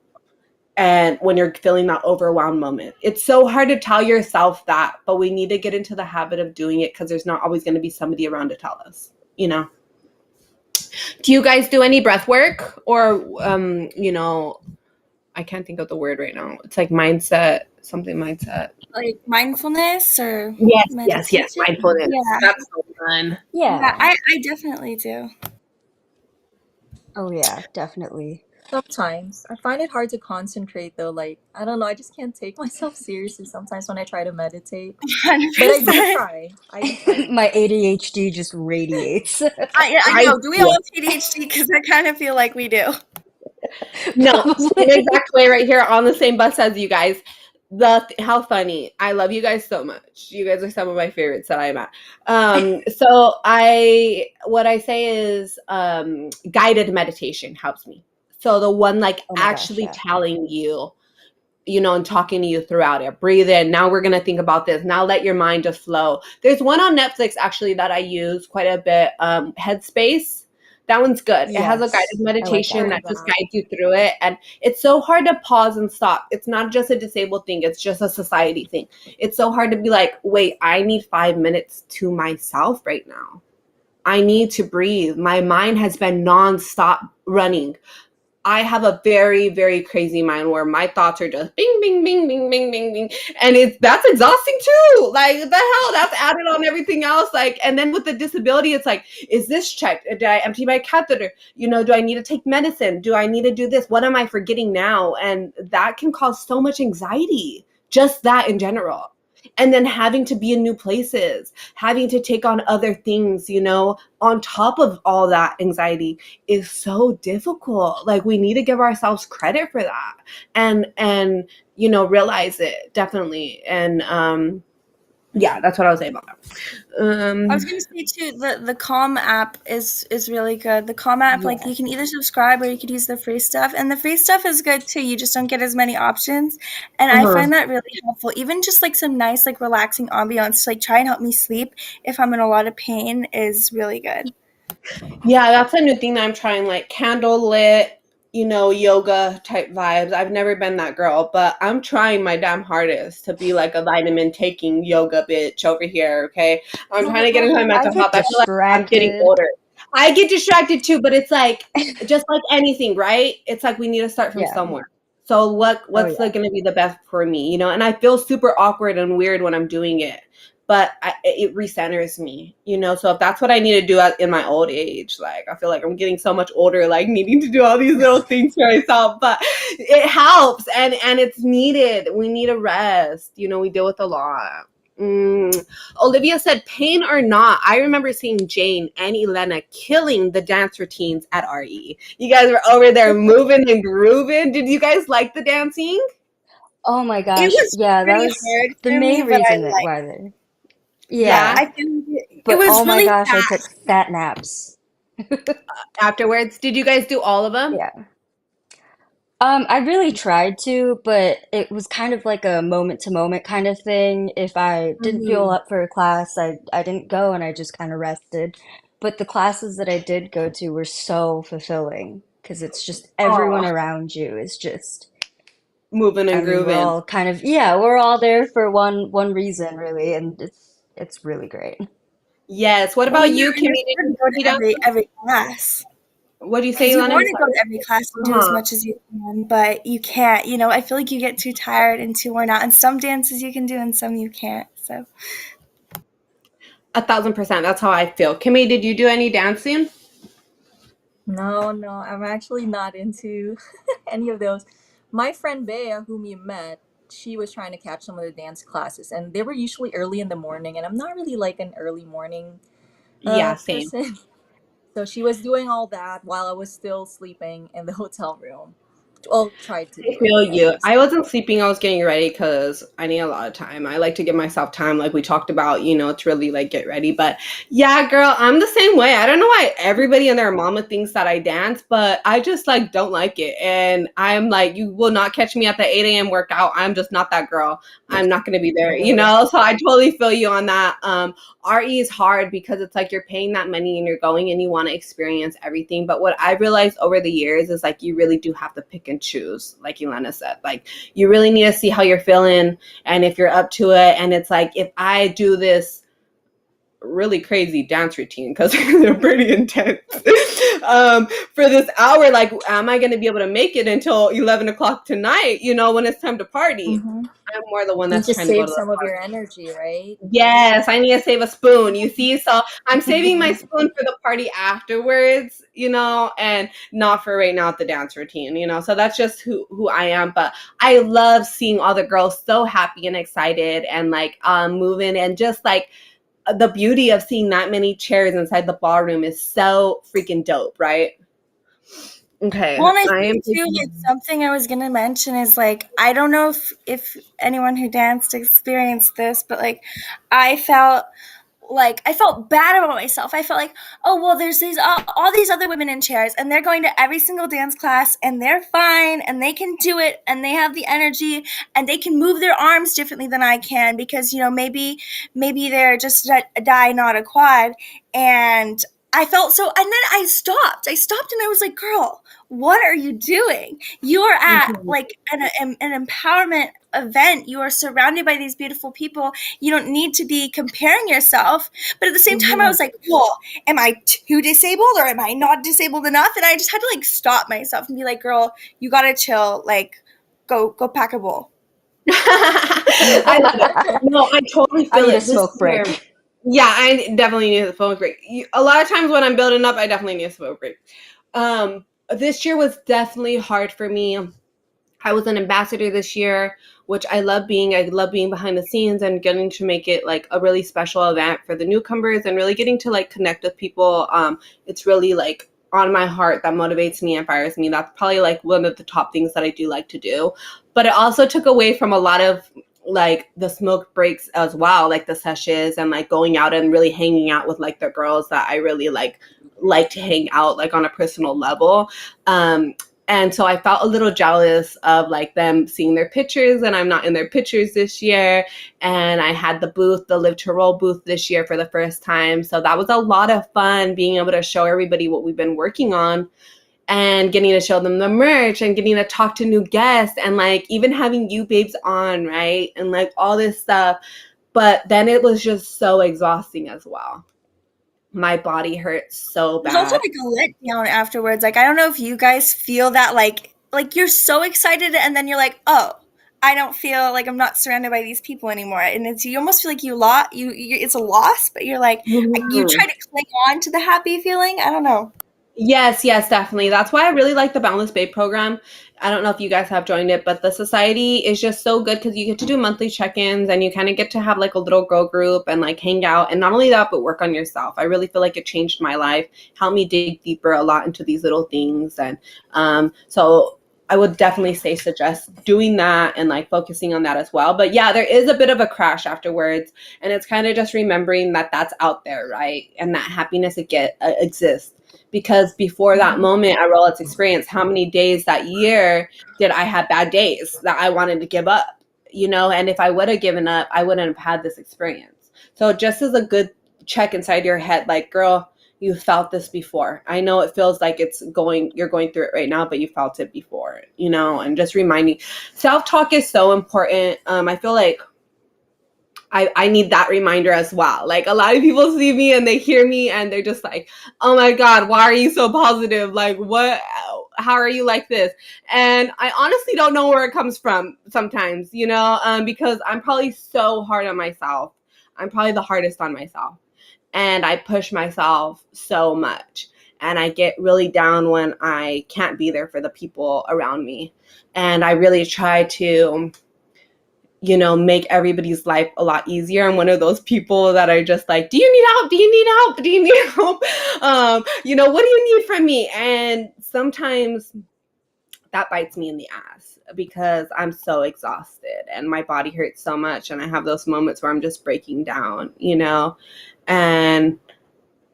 And when you're feeling that overwhelmed moment, it's so hard to tell yourself that, but we need to get into the habit of doing it, because there's not always going to be somebody around to tell us, you know? Do you guys do any breath work or, you know, I can't think of the word right now. It's like mindset, something mindset. Like mindfulness or Yes. Mindfulness. Yeah. That's so fun. Yeah. I definitely do. Oh yeah, definitely. Sometimes I find it hard to concentrate though. Like, I don't know, I just can't take myself seriously sometimes when I try to meditate. 100%. But I do try. I do try. My ADHD just radiates. I know. Do we all have ADHD? Because I kind of feel like we do. No, same exact way right here on the same bus as you guys. How funny. I love you guys so much. You guys are some of my favorites that I'm at. So what I say is guided meditation helps me. So the one like Oh my gosh, yeah. telling you and talking to you throughout it. Breathe in. Now we're going to think about this. Now let your mind just flow. There's one on Netflix actually that I use quite a bit. Headspace. That one's good. It has a guided Yes, I like meditation that. that just guides you through it. And it's so hard to pause and stop. It's not just a disabled thing. It's just a society thing. It's so hard to be like, wait, I need 5 minutes to myself right now. I need to breathe. My mind has been nonstop running. I have a very, very crazy mind where my thoughts are just bing, bing, bing, bing, bing, bing, bing. And that's exhausting too. Like the hell, that's added on everything else. Like, and then with the disability, it's like, is this checked? Did I empty my catheter? Do I need to take medicine? Do I need to do this? What am I forgetting now? And that can cause so much anxiety, just that in general. And then having to be in new places, having to take on other things, on top of all that anxiety is so difficult. Like we need to give ourselves credit for that and realize it definitely. And yeah, that's what I was saying about that. I was gonna say too, the Calm app is really good. The Calm app, like you can either subscribe or you could use the free stuff, and the free stuff is good too. You just don't get as many options, and I find that really helpful. Even just like some nice, like relaxing ambiance to like try and help me sleep if I'm in a lot of pain is really good. Yeah, that's a new thing that I'm trying, like candle lit, yoga type vibes. I've never been that girl, but I'm trying my damn hardest to be like a vitamin taking yoga bitch over here, okay? I'm trying to get into my I mental get health. I feel like I'm getting distracted. older. I get distracted too, but it's like just like anything, right? It's like we need to start from Yeah. somewhere. So what's going to be the best for me, and I feel super awkward and weird when I'm doing it. But it recenters me, so if that's what I need to do in my old age, like I feel like I'm getting so much older, like needing to do all these little things for myself, but it helps and it's needed. We need a rest, we deal with a lot. Olivia said, pain or not, I remember seeing Jane and Elena killing the dance routines at RE. You guys were over there moving and grooving. Did you guys like the dancing? Oh my It gosh. was Yeah, that pretty was hard the for me, main but I reason that liked why it. they. Yeah. Yeah. I think it But was oh my really gosh, I took fast. fat naps. Afterwards, did you guys do all of them? Yeah. I really tried to, but it was kind of like a moment to moment kind of thing. If I didn't feel up for a class, I didn't go and I just kind of rested. But the classes that I did go to were so fulfilling because it's just everyone Oh, around you is just, moving I and mean, we're grooving. all kind of, yeah, we're all there for one reason really, and it's really great. Yes. What Well, about yeah, you, and Kimmy? it's Did hard you to go see to that? every class What do you say, because you Elena? want to go to every class and do as Uh-huh. much as you can, but you can't. I feel like you get too tired and too worn out. And some dances you can do, and some you can't. So 1,000%. That's how I feel. Kimmy, did you do any dancing? No, I'm actually not into any of those. My friend Bea, whom you met, she was trying to catch some of the dance classes, and they were usually early in the morning, and I'm not really like an early morning Yeah, same. person. So she was doing all that while I was still sleeping in the hotel room. Well, tried to I do it feel you. anyways. I wasn't sleeping. I was getting ready because I need a lot of time. I like to give myself time, like we talked about, to really like get ready. But yeah, girl, I'm the same way. I don't know why everybody and their mama thinks that I dance, but I just like don't like it. And I'm like, you will not catch me at the 8 a.m. workout. I'm just not that girl. I'm not gonna be there, So I totally feel you on that. RE is hard because it's like you're paying that money and you're going and you want to experience everything. But what I realized over the years is like you really do have to pick and choose, like Elena said. Like you really need to see how you're feeling and if you're up to it. And it's like if I do this really crazy dance routine because they're pretty intense for this hour, like am I going to be able to make it until 11 o'clock tonight, when it's time to party? Mm-hmm. I'm more the one You need that's to trying to go save to the some of your party. energy, right? Yes, I need to save a spoon. You see, so I'm saving my spoon for the party afterwards, and not for right now at the dance routine, So that's just who I am. But I love seeing all the girls so happy and excited and like moving and just like the beauty of seeing that many chairs inside the ballroom is so freaking dope, right? Okay, well, and I I am. think too, like something I was gonna mention is like I don't know if anyone who danced experienced this, but like I felt like I felt bad about myself. I felt like, oh well, there's these all these other women in chairs, and they're going to every single dance class, and they're fine, and they can do it, and they have the energy, and they can move their arms differently than I can because maybe they're just a die, not a quad. And I felt so, and then I stopped. And I was like, girl, what are you doing? You are at like an empowerment event. You are surrounded by these beautiful people. You don't need to be comparing yourself. But at the same time, I was like, well, am I too disabled or am I not disabled enough? And I just had to like stop myself and be like, girl, you gotta chill. Like, go pack a bowl. I love it. No, I totally I feel need it. a smoke break. Yeah, I definitely need a smoke break. A lot of times when I'm building up, I definitely need a smoke break. This year was definitely hard for me. I was an ambassador this year, which I love being. I love being behind the scenes and getting to make it like a really special event for the newcomers and really getting to like connect with people. It's really like on my heart that motivates me and fires me. That's probably like one of the top things that I do like to do. But it also took away from a lot of like the smoke breaks as well, like the sessions and like going out and really hanging out with like the girls that I really like to hang out like on a personal level. And so I felt a little jealous of like them seeing their pictures and I'm not in their pictures this year. And I had the booth, the Live to Roll booth this year for the first time. So that was a lot of fun being able to show everybody what we've been working on and getting to show them the merch and getting to talk to new guests and like even having you babes on, right? And like all this stuff. But then it was just so exhausting as well. My body hurt so bad. There's also like a letdown afterwards. Like, I don't know if you guys feel that, like you're so excited and then you're like, oh, I don't feel like I'm not surrounded by these people anymore. And you almost feel like you it's a loss, but you're like, you try to cling on to the happy feeling. I don't know. Yes, definitely. That's why I really like the Boundless Babe program. I don't know if you guys have joined it, but the society is just so good because you get to do monthly check-ins and you kind of get to have like a little girl group and like hang out. And not only that, but work on yourself. I really feel like it changed my life, helped me dig deeper a lot into these little things. And so I would definitely suggest doing that and like focusing on that as well. But yeah, there is a bit of a crash afterwards. And it's kind of just remembering that that's out there, right? And that happiness exists. Because before that moment at Rolex Experience, how many days that year did I have bad days that I wanted to give up, you know? And if I would have given up, I wouldn't have had this experience. So just as a good check inside your head, like, girl, you felt this before. I know it feels like you're going through it right now, but you felt it before, you know? And just reminding, self-talk is so important. I feel like I need that reminder as well. Like a lot of people see me and they hear me and they're just like, oh my God, why are you so positive? Like how are you like this? And I honestly don't know where it comes from sometimes, you know, because I'm probably so hard on myself. I'm probably the hardest on myself. And I push myself so much. And I get really down when I can't be there for the people around me. And I really try to, you know, make everybody's life a lot easier. I'm one of those people that are just like, do you need help? Do you need help? Do you need help? You know, what do you need from me? And sometimes that bites me in the ass because I'm so exhausted and my body hurts so much. And I have those moments where I'm just breaking down, you know, and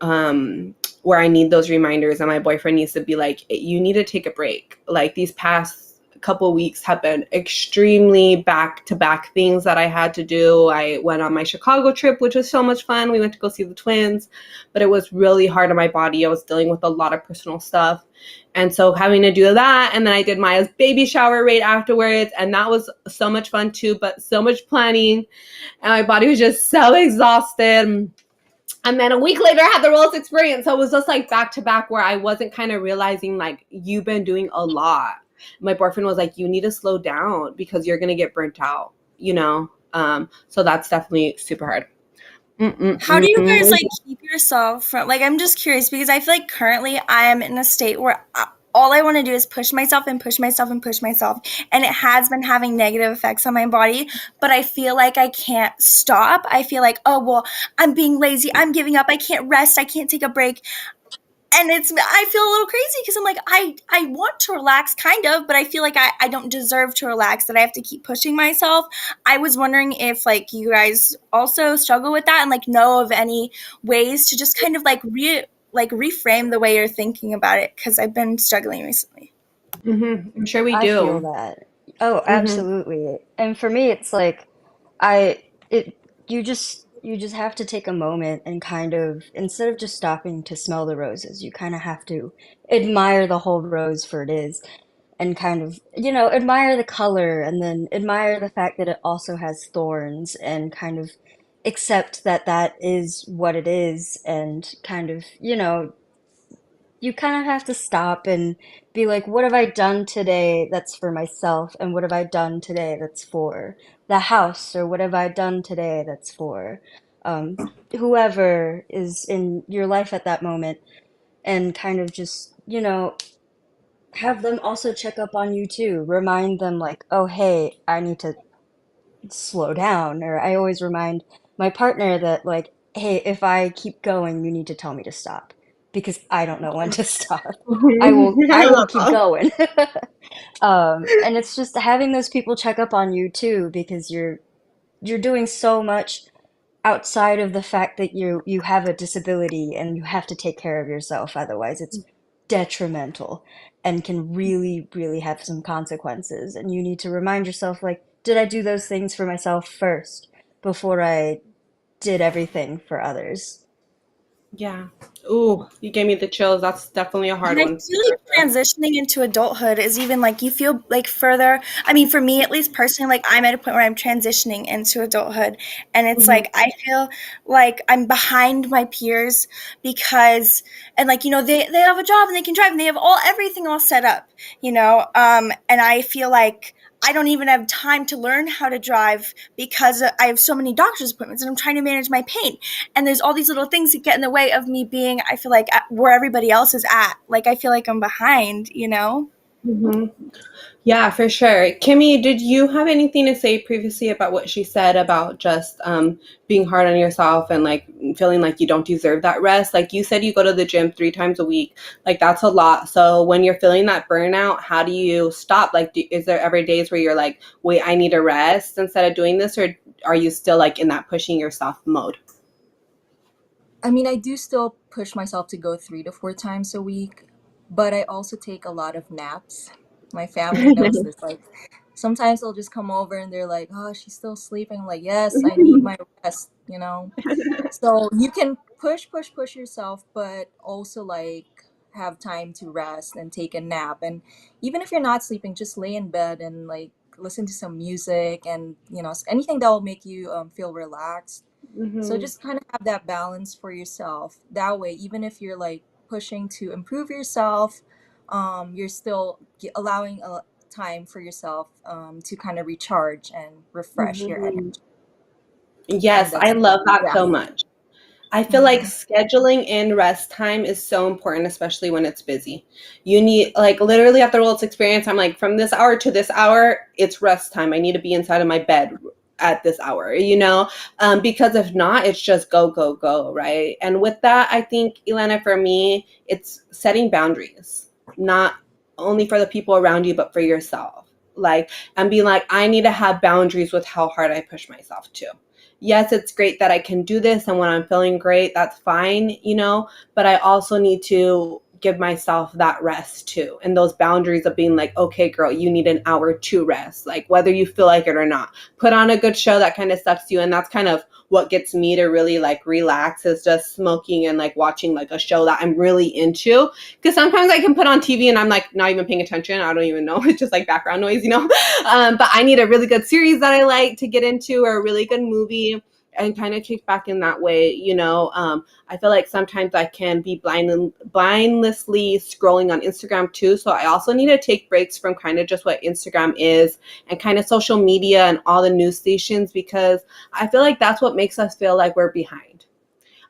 where I need those reminders and my boyfriend needs to be like, you need to take a break. Like these past couple weeks have been extremely back-to-back things that I had to do. I went on my Chicago trip, which was so much fun. We went to go see the twins, but it was really hard on my body. I was dealing with a lot of personal stuff. And so having to do that, and then I did Maya's baby shower right afterwards, and that was so much fun too, but so much planning, and my body was just so exhausted. And then a week later, I had the Rolex Experience. So it was just like back to back where I wasn't kind of realizing like, you've been doing a lot. My boyfriend was like, you need to slow down because you're going to get burnt out, you know? So that's definitely super hard. How do you guys like keep yourself from, like, I'm just curious because I feel like currently I'm in a state where all I want to do is push myself and push myself and push myself. And it has been having negative effects on my body, but I feel like I can't stop. I feel like, oh, well, I'm being lazy. I'm giving up. I can't rest. I can't take a break. and I feel a little crazy because I'm like, I want to relax kind of, but I feel like I don't deserve to relax, that I have to keep pushing myself. I was wondering if like you guys also struggle with that and like know of any ways to just kind of like reframe the way you're thinking about it, because I've been struggling recently. I'm sure we I feel do. that. Oh, Hmm. absolutely. And for me, it's like I it you just have to take a moment and kind of, instead of just stopping to smell the roses, you kind of have to admire the whole rose for it is, and kind of, admire the color, and then admire the fact that it also has thorns, and kind of accept that that is what it is, and kind of, you kind of have to stop and be like, what have I done today that's for myself? And what have I done today that's for the house? Or what have I done today that's for um, whoever is in your life at that moment? And kind of just, have them also check up on you too. Remind them, like, oh, hey, I need to slow down. Or I always remind my partner that, like, hey, if I keep going, you need to tell me to stop because I don't know when to stop. I will I will That's keep awesome. going. And it's just having those people check up on you too, because you're doing so much outside of the fact that you have a disability and you have to take care of yourself. Otherwise, it's detrimental and can really, really have some consequences. And you need to remind yourself, like, did I do those things for myself first before I did everything for others? Yeah. Ooh, you gave me the chills. That's definitely a hard And I one. feel like transitioning into adulthood is even like you feel like further. I mean, for me, at least personally, like I'm at a point where I'm transitioning into adulthood. And it's Mhm. like I feel like I'm behind my peers because, and like, they have a job and they can drive and they have everything all set up, and I feel like I don't even have time to learn how to drive because I have so many doctor's appointments and I'm trying to manage my pain. And there's all these little things that get in the way of me being, I feel like, at where everybody else is at. Like, I feel like I'm behind. Mhm. Yeah, for sure. Kimmy, did you have anything to say previously about what she said about just being hard on yourself and like feeling like you don't deserve that rest? Like you said, you go to the gym 3 times a week. Like that's a lot. So when you're feeling that burnout, how do you stop? Like, is there ever days where you're like, wait, I need a rest instead of doing this? Or are you still like in that pushing yourself mode? I mean, I do still push myself to go 3 to 4 times a week, but I also take a lot of naps. My family knows this. Like, sometimes they'll just come over and they're like, "Oh, she's still sleeping." I'm like, "Yes, I need my rest." So you can push yourself, but also like have time to rest and take a nap. And even if you're not sleeping, just lay in bed and like listen to some music and anything that will make you feel relaxed. So Hmm. just kind of have that balance for yourself. That way, even if you're like pushing to improve yourself, you're still allowing a time for yourself to kind of recharge and refresh your Hmm. energy. And Yes, I that's love that yeah. so much. I feel like Mhm. scheduling in rest time is so important, especially when it's busy. You need, like, literally after World's experience, I'm like, from this hour to this hour, it's rest time. I need to be inside of my bed at this hour, because if not, it's just go, go, go, right? And with that, I think, Elena, for me, it's setting boundaries, not only for the people around you, but for yourself. Like, and being like, I need to have boundaries with how hard I push myself too. Yes, it's great that I can do this. And when I'm feeling great, that's fine, but I also need to give myself that rest too. And those boundaries of being like, okay, girl, you need an hour to rest, like whether you feel like it or not. Put on a good show that kind of sucks you. And that's kind of what gets me to really like relax is just smoking and like watching like a show that I'm really into. Because sometimes I can put on TV and I'm like not even paying attention. I don't even know. It's just like background noise. But I need a really good series that I like to get into or a really good movie and kind of kick back in that way. I feel like sometimes I can be blindlessly scrolling on Instagram too. So I also need to take breaks from kind of just what Instagram is and kind of social media and all the news stations because I feel like that's what makes us feel like we're behind.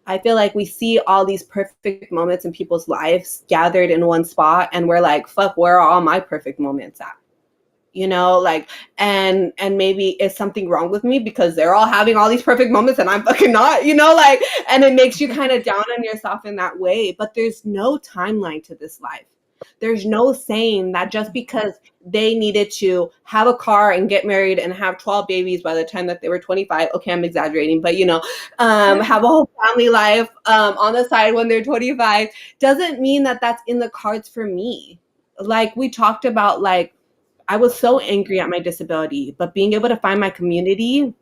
I feel like we see all these perfect moments in people's lives gathered in one spot and we're like, fuck, where are all my perfect moments at? you know, like, and maybe is something wrong with me because they're all having all these perfect moments and I'm fucking not, you know, like, and it makes you kind of down on yourself in that way. But there's no timeline to this life. There's no saying that just because they needed to have a car and get married and have 12 babies by the time that they were 25. Okay, I'm exaggerating, but you know, have a whole family life on the side when they're 25 doesn't mean that that's in the cards for me. Like we talked about, like, I was so angry at my disability, but being able to find my community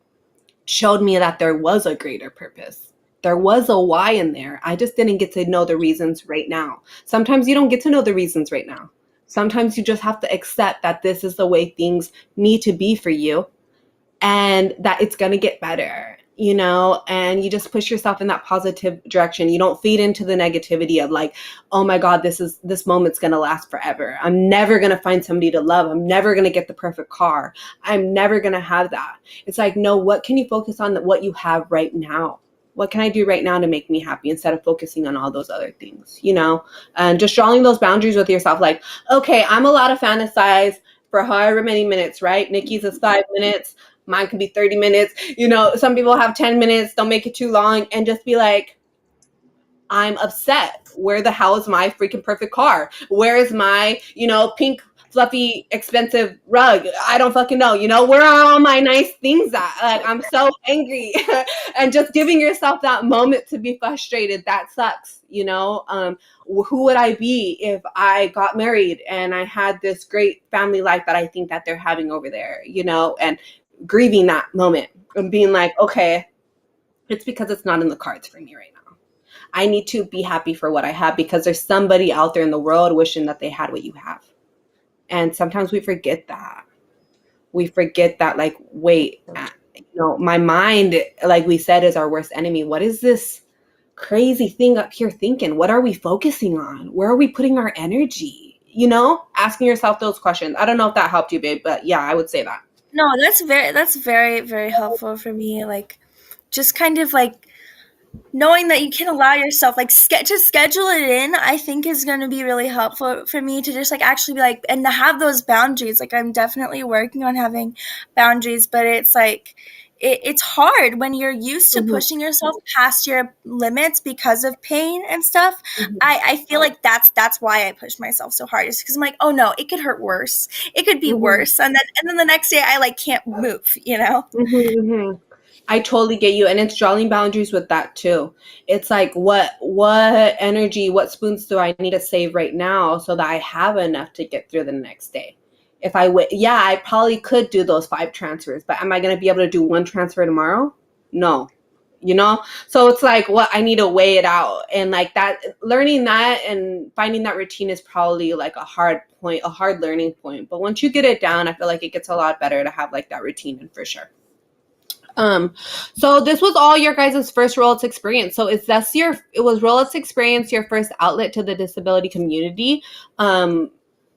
showed me that there was a greater purpose. There was a why in there. I just didn't get to know the reasons right now. Sometimes you don't get to know the reasons right now. Sometimes you just have to accept that this is the way things need to be for you and that it's going to get better, you know, and you just push yourself in that positive direction. You don't feed into the negativity of like, oh my God, this moment's going to last forever. I'm never going to find somebody to love. I'm never going to get the perfect car. I'm never going to have that. It's like, no, what can you focus on, what you have right now? What can I do right now to make me happy instead of focusing on all those other things, you know? And just drawing those boundaries with yourself. Like, okay, I'm allowed to fantasize for however many minutes, right? Nikki's is 5 minutes. Mine could be 30 minutes. You know, some people have 10 minutes. Don't make it too long. And just be like, I'm upset. Where the hell is my freaking perfect car? Where is my, you know, pink, fluffy, expensive rug? I don't fucking know. You know, where are all my nice things at? Like, I'm so angry. And just giving yourself that moment to be frustrated, that sucks. You know, who would I be if I got married and I had this great family life that I think that they're having over there, you know, and grieving that moment and being like, okay, it's because it's not in the cards for me right now. I need to be happy for what I have because there's somebody out there in the world wishing that they had what you have. And sometimes we forget that. We forget that, like, wait, you know, my mind, like we said, is our worst enemy. What is this crazy thing up here thinking? What are we focusing on? Where are we putting our energy? You know, asking yourself those questions. I don't know if that helped you, babe, but yeah, I would say that. No, that's very, very helpful for me. Like, just kind of like knowing that you can allow yourself like to schedule it in, I think is going to be really helpful for me to just like actually be like, and to have those boundaries. Like, I'm definitely working on having boundaries, but it's like it's hard when you're used to Mhm. pushing yourself past your limits because of pain and stuff. Mhm. I feel like that's why I push myself so hard, is because I'm like, oh no, it could hurt worse, it could be Mhm. worse, and then the next day I like can't move, you know. Mhm. Mhm. I totally get you, and it's drawing boundaries with that too. It's like, what energy, what spoons do I need to save right now so that I have enough to get through the next day? If I would, yeah, I probably could do those 5 transfers, but am I going to be able to do one transfer tomorrow? No, you know. So it's like, what, I need to weigh it out, and like that, learning that and finding that routine is probably like a hard point, a hard learning point. But once you get it down, I feel like it gets a lot better to have like that routine, and for sure. Um, so this was all your guys' first Rolex experience. So it was Rolex experience your first outlet to the disability community?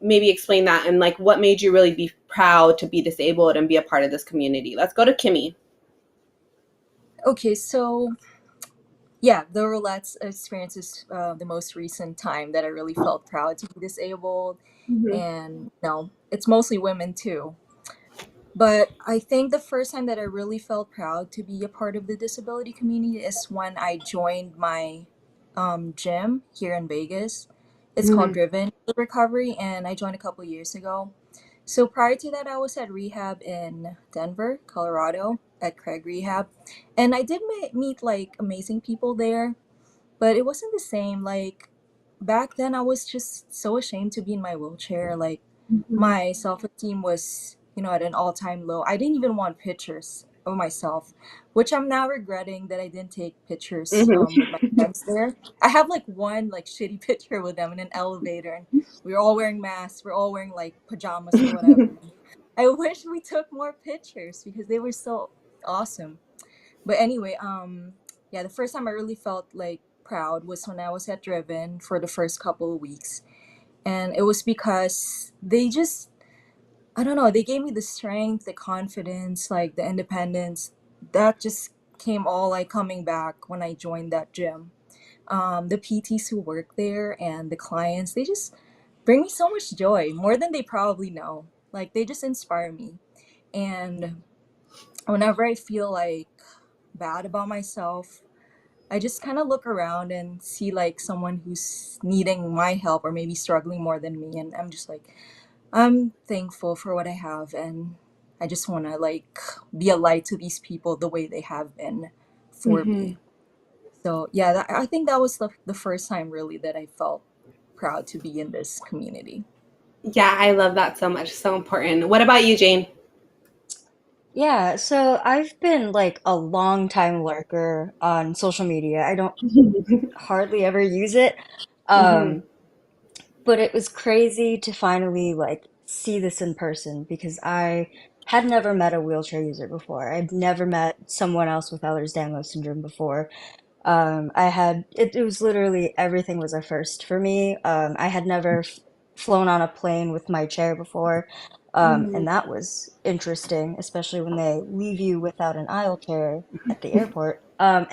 Maybe explain that and like what made you really be proud to be disabled and be a part of this community. Let's go to Kimy. Okay, so yeah, the roulette experience is the most recent time that I really felt proud to be disabled, Mm-hmm. and no, it's mostly women too. But I think the first time that I really felt proud to be a part of the disability community is when I joined my gym here in Vegas. It's called Mm-hmm. Driven Recovery, and I joined a couple years ago. So prior to that, I was at rehab in Denver, Colorado, at Craig Rehab, and I did meet like amazing people there, but it wasn't the same. Like back then, I was just so ashamed to be in my wheelchair. Like Mm-hmm. my self-esteem was, at an all-time low. I didn't even want pictures of myself, which I'm now regretting that I didn't take pictures with my friends there. I have like one like shitty picture with them in an elevator, and we were all wearing masks. We're all wearing like pajamas or whatever. I wish we took more pictures because they were so awesome. But anyway, yeah, the first time I really felt like proud was when I was at Driven for the first couple of weeks. And it was because they just, I don't know, they gave me the strength, the confidence, like the independence. That just came all like coming back when I joined that gym. The PTs who work there and the clients, they just bring me so much joy, more than they probably know. Like they just inspire me. And whenever I feel like bad about myself, I just kind of look around and see like someone who's needing my help or maybe struggling more than me, and I'm just like, I'm thankful for what I have, and I just want to like be a light to these people the way they have been for Mhm. me. So yeah, I think that was the first time really that I felt proud to be in this community. Yeah, I love that so much. So important. What about you, Jane? Yeah, so I've been like a long time lurker on social media. I don't hardly ever use it. Mhm. Um, but it was crazy to finally like see this in person because I had never met a wheelchair user before. I'd never met someone else with Ehlers-Danlos syndrome before. It was literally everything was a first for me. I had never flown on a plane with my chair before. Mhm. And that was interesting, especially when they leave you without an aisle chair at the airport. But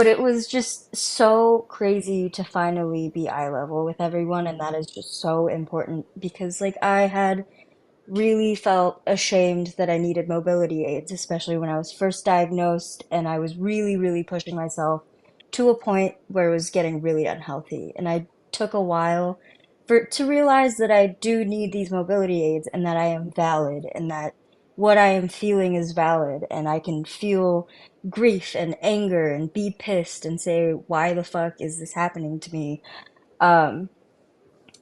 it was just so crazy to finally be eye level with everyone, and that is just so important because, like, I had really felt ashamed that I needed mobility aids, especially when I was first diagnosed, and I was really, really pushing myself to a point where it was getting really unhealthy. And I took a while for to realize that I do need these mobility aids and that I am valid and that what I am feeling is valid and I can feel grief and anger and be pissed and say, why the fuck is this happening to me? Um,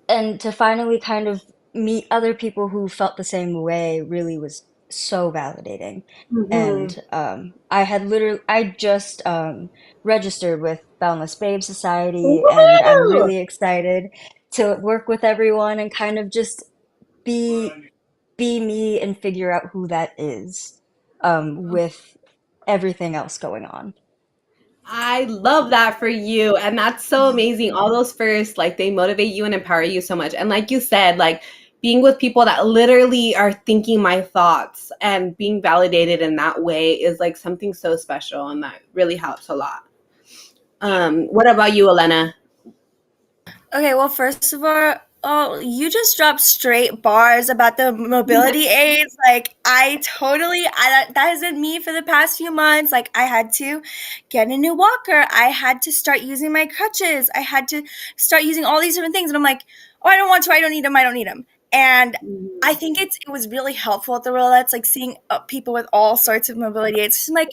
and to finally kind of meet other people who felt the same way really was so validating. Mhm. And I just registered with Boundless Babe Society, and I'm Woo! really excited to work with everyone and kind of just be be me and figure out who that is, with everything else going on. I love that for you. And that's so amazing. All those first, like, they motivate you and empower you so much. And like you said, like, being with people that literally are thinking my thoughts and being validated in that way is like something so special. And that really helps a lot. What about you, Elena? Okay, well, first of all, oh, you just dropped straight bars about the mobility aids. Like, that has been me for the past few months. Like, I had to get a new walker. I had to start using my crutches. I had to start using all these different things. And I'm like, oh, I don't want to. I don't need them. I don't need them. And I think it was really helpful at the Rolettes, like seeing people with all sorts of mobility aids. It's like,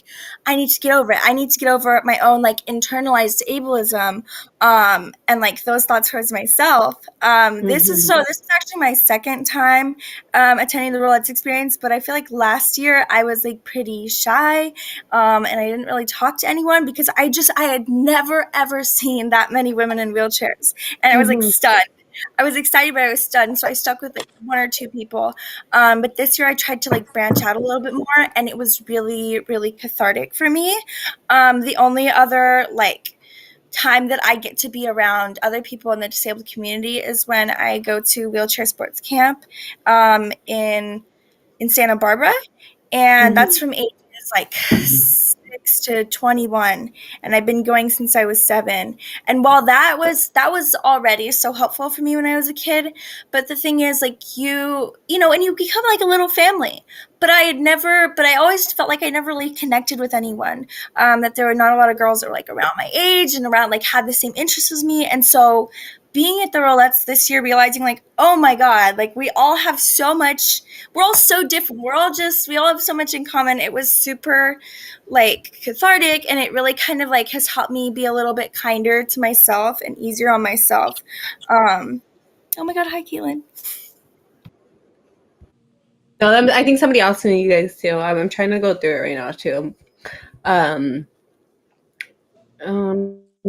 I need to get over it. I need to get over my own like internalized ableism, and like those thoughts towards myself. Mhm. This is actually my second time attending the Rolettes experience, but I feel like last year I was like pretty shy, and I didn't really talk to anyone because I had never ever seen that many women in wheelchairs, and I was like Mhm. stunned. I was excited, but I was stunned. So I stuck with like one or two people. But this year I tried to like branch out a little bit more, and it was really, really cathartic for me. The only other like time that I get to be around other people in the disabled community is when I go to wheelchair sports camp in Santa Barbara, and that's Mhm. from ages like 6 to 21, and I've been going since I was 7. And while that was already so helpful for me when I was a kid, but the thing is, like you know, and you become like a little family. But I always felt like I never really connected with anyone. That there were not a lot of girls that were like around my age and around like had the same interests as me, and so being at the Rolettes this year, realizing like, oh my God, like we all have so much, we're all so different. We all have so much in common. It was super like cathartic, and it really kind of like has helped me be a little bit kinder to myself and easier on myself. Um, oh my God, hi, Keelan. No, I think somebody else knew you guys too. I'm trying to go through it right now too. Um,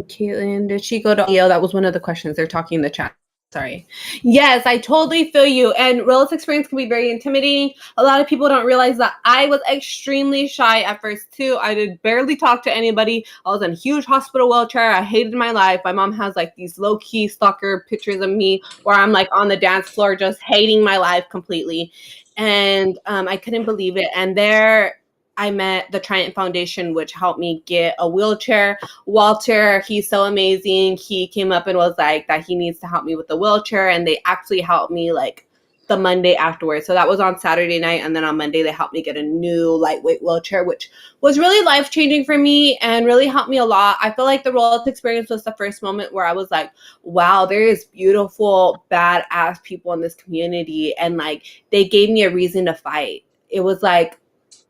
Caitlin, did she go to audio? That was one of the questions they're talking in the chat. Sorry. Yes, I totally feel you. And realist experience can be very intimidating. A lot of people don't realize that I was extremely shy at first too. I did barely talk to anybody. I was in a huge hospital wheelchair. I hated my life. My mom has like these low-key stalker pictures of me where I'm like on the dance floor just hating my life completely. And I couldn't believe it. And there I met the Triumph Foundation, which helped me get a wheelchair. Walter, he's so amazing. He came up and was like that he needs to help me with the wheelchair, and they actually helped me like the Monday afterwards. So that was on Saturday night. And then on Monday, they helped me get a new lightweight wheelchair, which was really life-changing for me and really helped me a lot. I feel like the roll-up experience was the first moment where I was like, wow, there is beautiful, badass people in this community. And like, they gave me a reason to fight. It was like,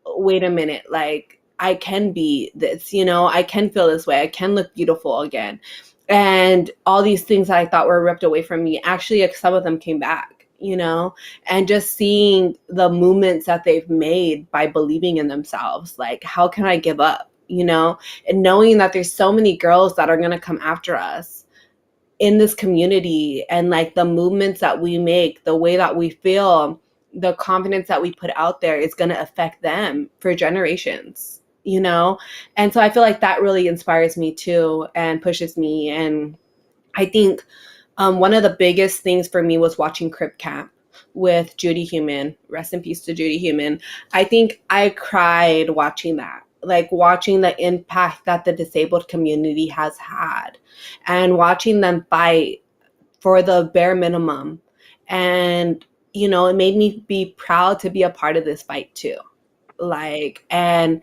wait a minute, like, I can be this, you know, I can feel this way. I can look beautiful again. And all these things that I thought were ripped away from me, actually, some of them came back, you know, and just seeing the movements that they've made by believing in themselves. Like, how can I give up, you know, and knowing that there's so many girls that are going to come after us in this community, and like the movements that we make, the way that we feel, the confidence that we put out there is going to affect them for generations, you know? And so I feel like that really inspires me too and pushes me. And I think one of the biggest things for me was watching Crip Camp with Judy Human. Rest in peace to Judy Human. I think I cried watching that, like watching the impact that the disabled community has had and watching them fight for the bare minimum. And, you know, it made me be proud to be a part of this fight too. Like, and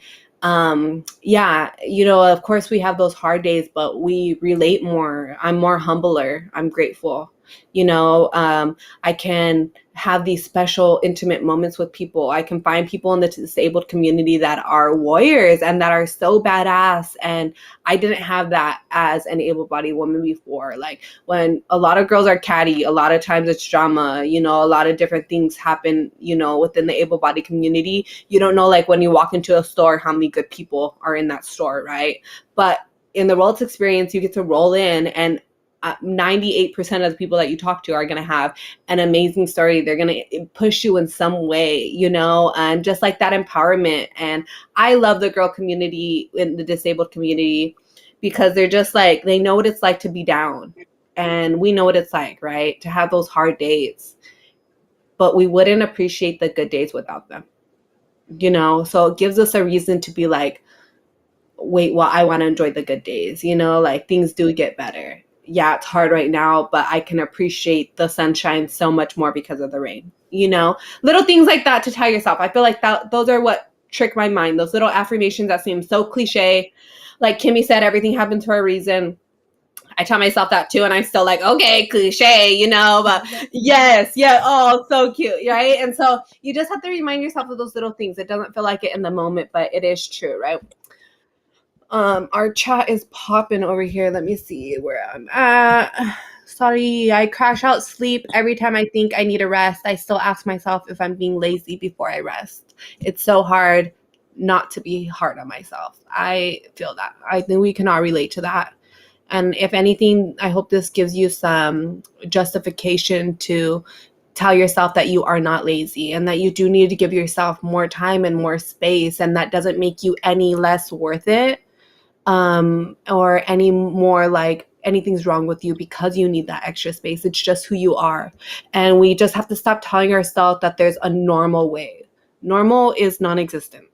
yeah, you know, of course we have those hard days, but we relate more. I'm more humbler. I'm grateful. You know, I can have these special intimate moments with people. I can find people in the disabled community that are warriors and that are so badass. And I didn't have that as an able-bodied woman before. Like, when a lot of girls are catty, a lot of times it's drama, you know, a lot of different things happen, you know, within the able-bodied community. You don't know, like, when you walk into a store, how many good people are in that store, right? But in the World's experience, you get to roll in, and 98% of the people that you talk to are going to have an amazing story. They're going to push you in some way, you know, and just like that empowerment. And I love the girl community in the disabled community because they're just like, they know what it's like to be down. And we know what it's like, right? To have those hard days. But we wouldn't appreciate the good days without them, you know? So it gives us a reason to be like, wait, well, I want to enjoy the good days, you know, like things do get better. Yeah, it's hard right now, but I can appreciate the sunshine so much more because of the rain, you know, little things like that to tell yourself. I feel like those are what trick my mind. Those little affirmations that seem so cliche. Like Kimy said, everything happens for a reason. I tell myself that too. And I'm still like, okay, cliche, you know, but yes. Yeah. Oh, so cute. Right. And so you just have to remind yourself of those little things. It doesn't feel like it in the moment, but it is true. Right. Our chat is popping over here. Let me see where I'm at. Sorry, I crash out sleep every time I think I need a rest. I still ask myself if I'm being lazy before I rest. It's so hard not to be hard on myself. I feel that. I think we can all relate to that. And if anything, I hope this gives you some justification to tell yourself that you are not lazy and that you do need to give yourself more time and more space. And that doesn't make you any less worth it. Or any more like anything's wrong with you because you need that extra space. It's just who you are. And we just have to stop telling ourselves that there's a normal way. Normal is non-existent.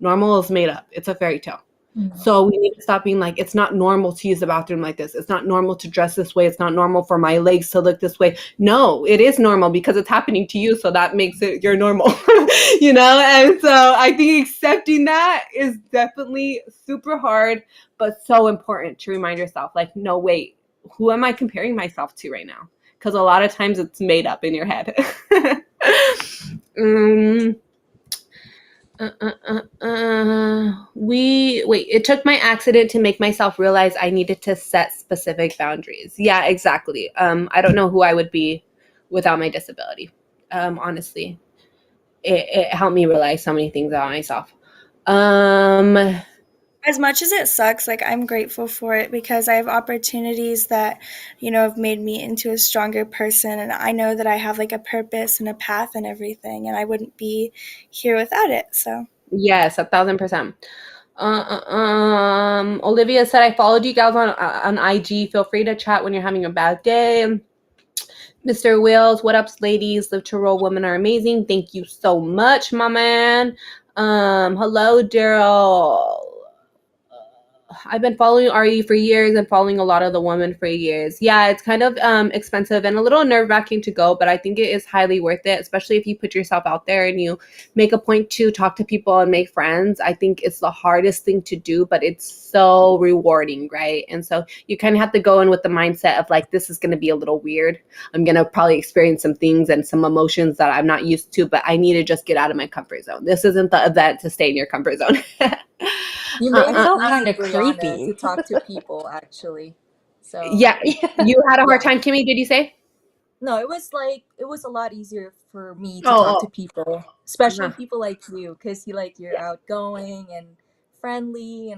Normal is made up. It's a fairy tale. Mm-hmm. So we need to stop being like, it's not normal to use the bathroom like this. It's not normal to dress this way. It's not normal for my legs to look this way. No, it is normal because it's happening to you. So that makes it your normal, you know? And so I think accepting that is definitely super hard, but so important to remind yourself, like, no, wait, who am I comparing myself to right now? Because a lot of times it's made up in your head. It took my accident to make myself realize I needed to set specific boundaries. Yeah, exactly. I don't know who I would be without my disability. Honestly, it helped me realize so many things about myself. As much as it sucks, like, I'm grateful for it because I have opportunities that, you know, have made me into a stronger person. And I know that I have like a purpose and a path and everything, and I wouldn't be here without it. So yes, 1,000%. Olivia said, I followed you guys on IG. Feel free to chat when you're having a bad day. Mr. Wills, what up, ladies? Live to Roll women are amazing. Thank you so much, my man. Hello, Daryl. I've been following RE for years and following a lot of the women for years. Yeah, it's kind of expensive and a little nerve-wracking to go, but I think it is highly worth it, especially if you put yourself out there and you make a point to talk to people and make friends. I think it's the hardest thing to do, but it's so rewarding, right? And so you kind of have to go in with the mindset of like, this is going to be a little weird. I'm going to probably experience some things and some emotions that I'm not used to, but I need to just get out of my comfort zone. This isn't the event to stay in your comfort zone. You I made it felt easy, kind of Brianna, to creepy. talk to people, actually. So, Yeah, Yeah. you had a hard yeah. time, Kimy, did you say? No, it was like it was a lot easier for me to talk to Oh, people, oh, especially uh-huh. people like you, because you're outgoing and friendly,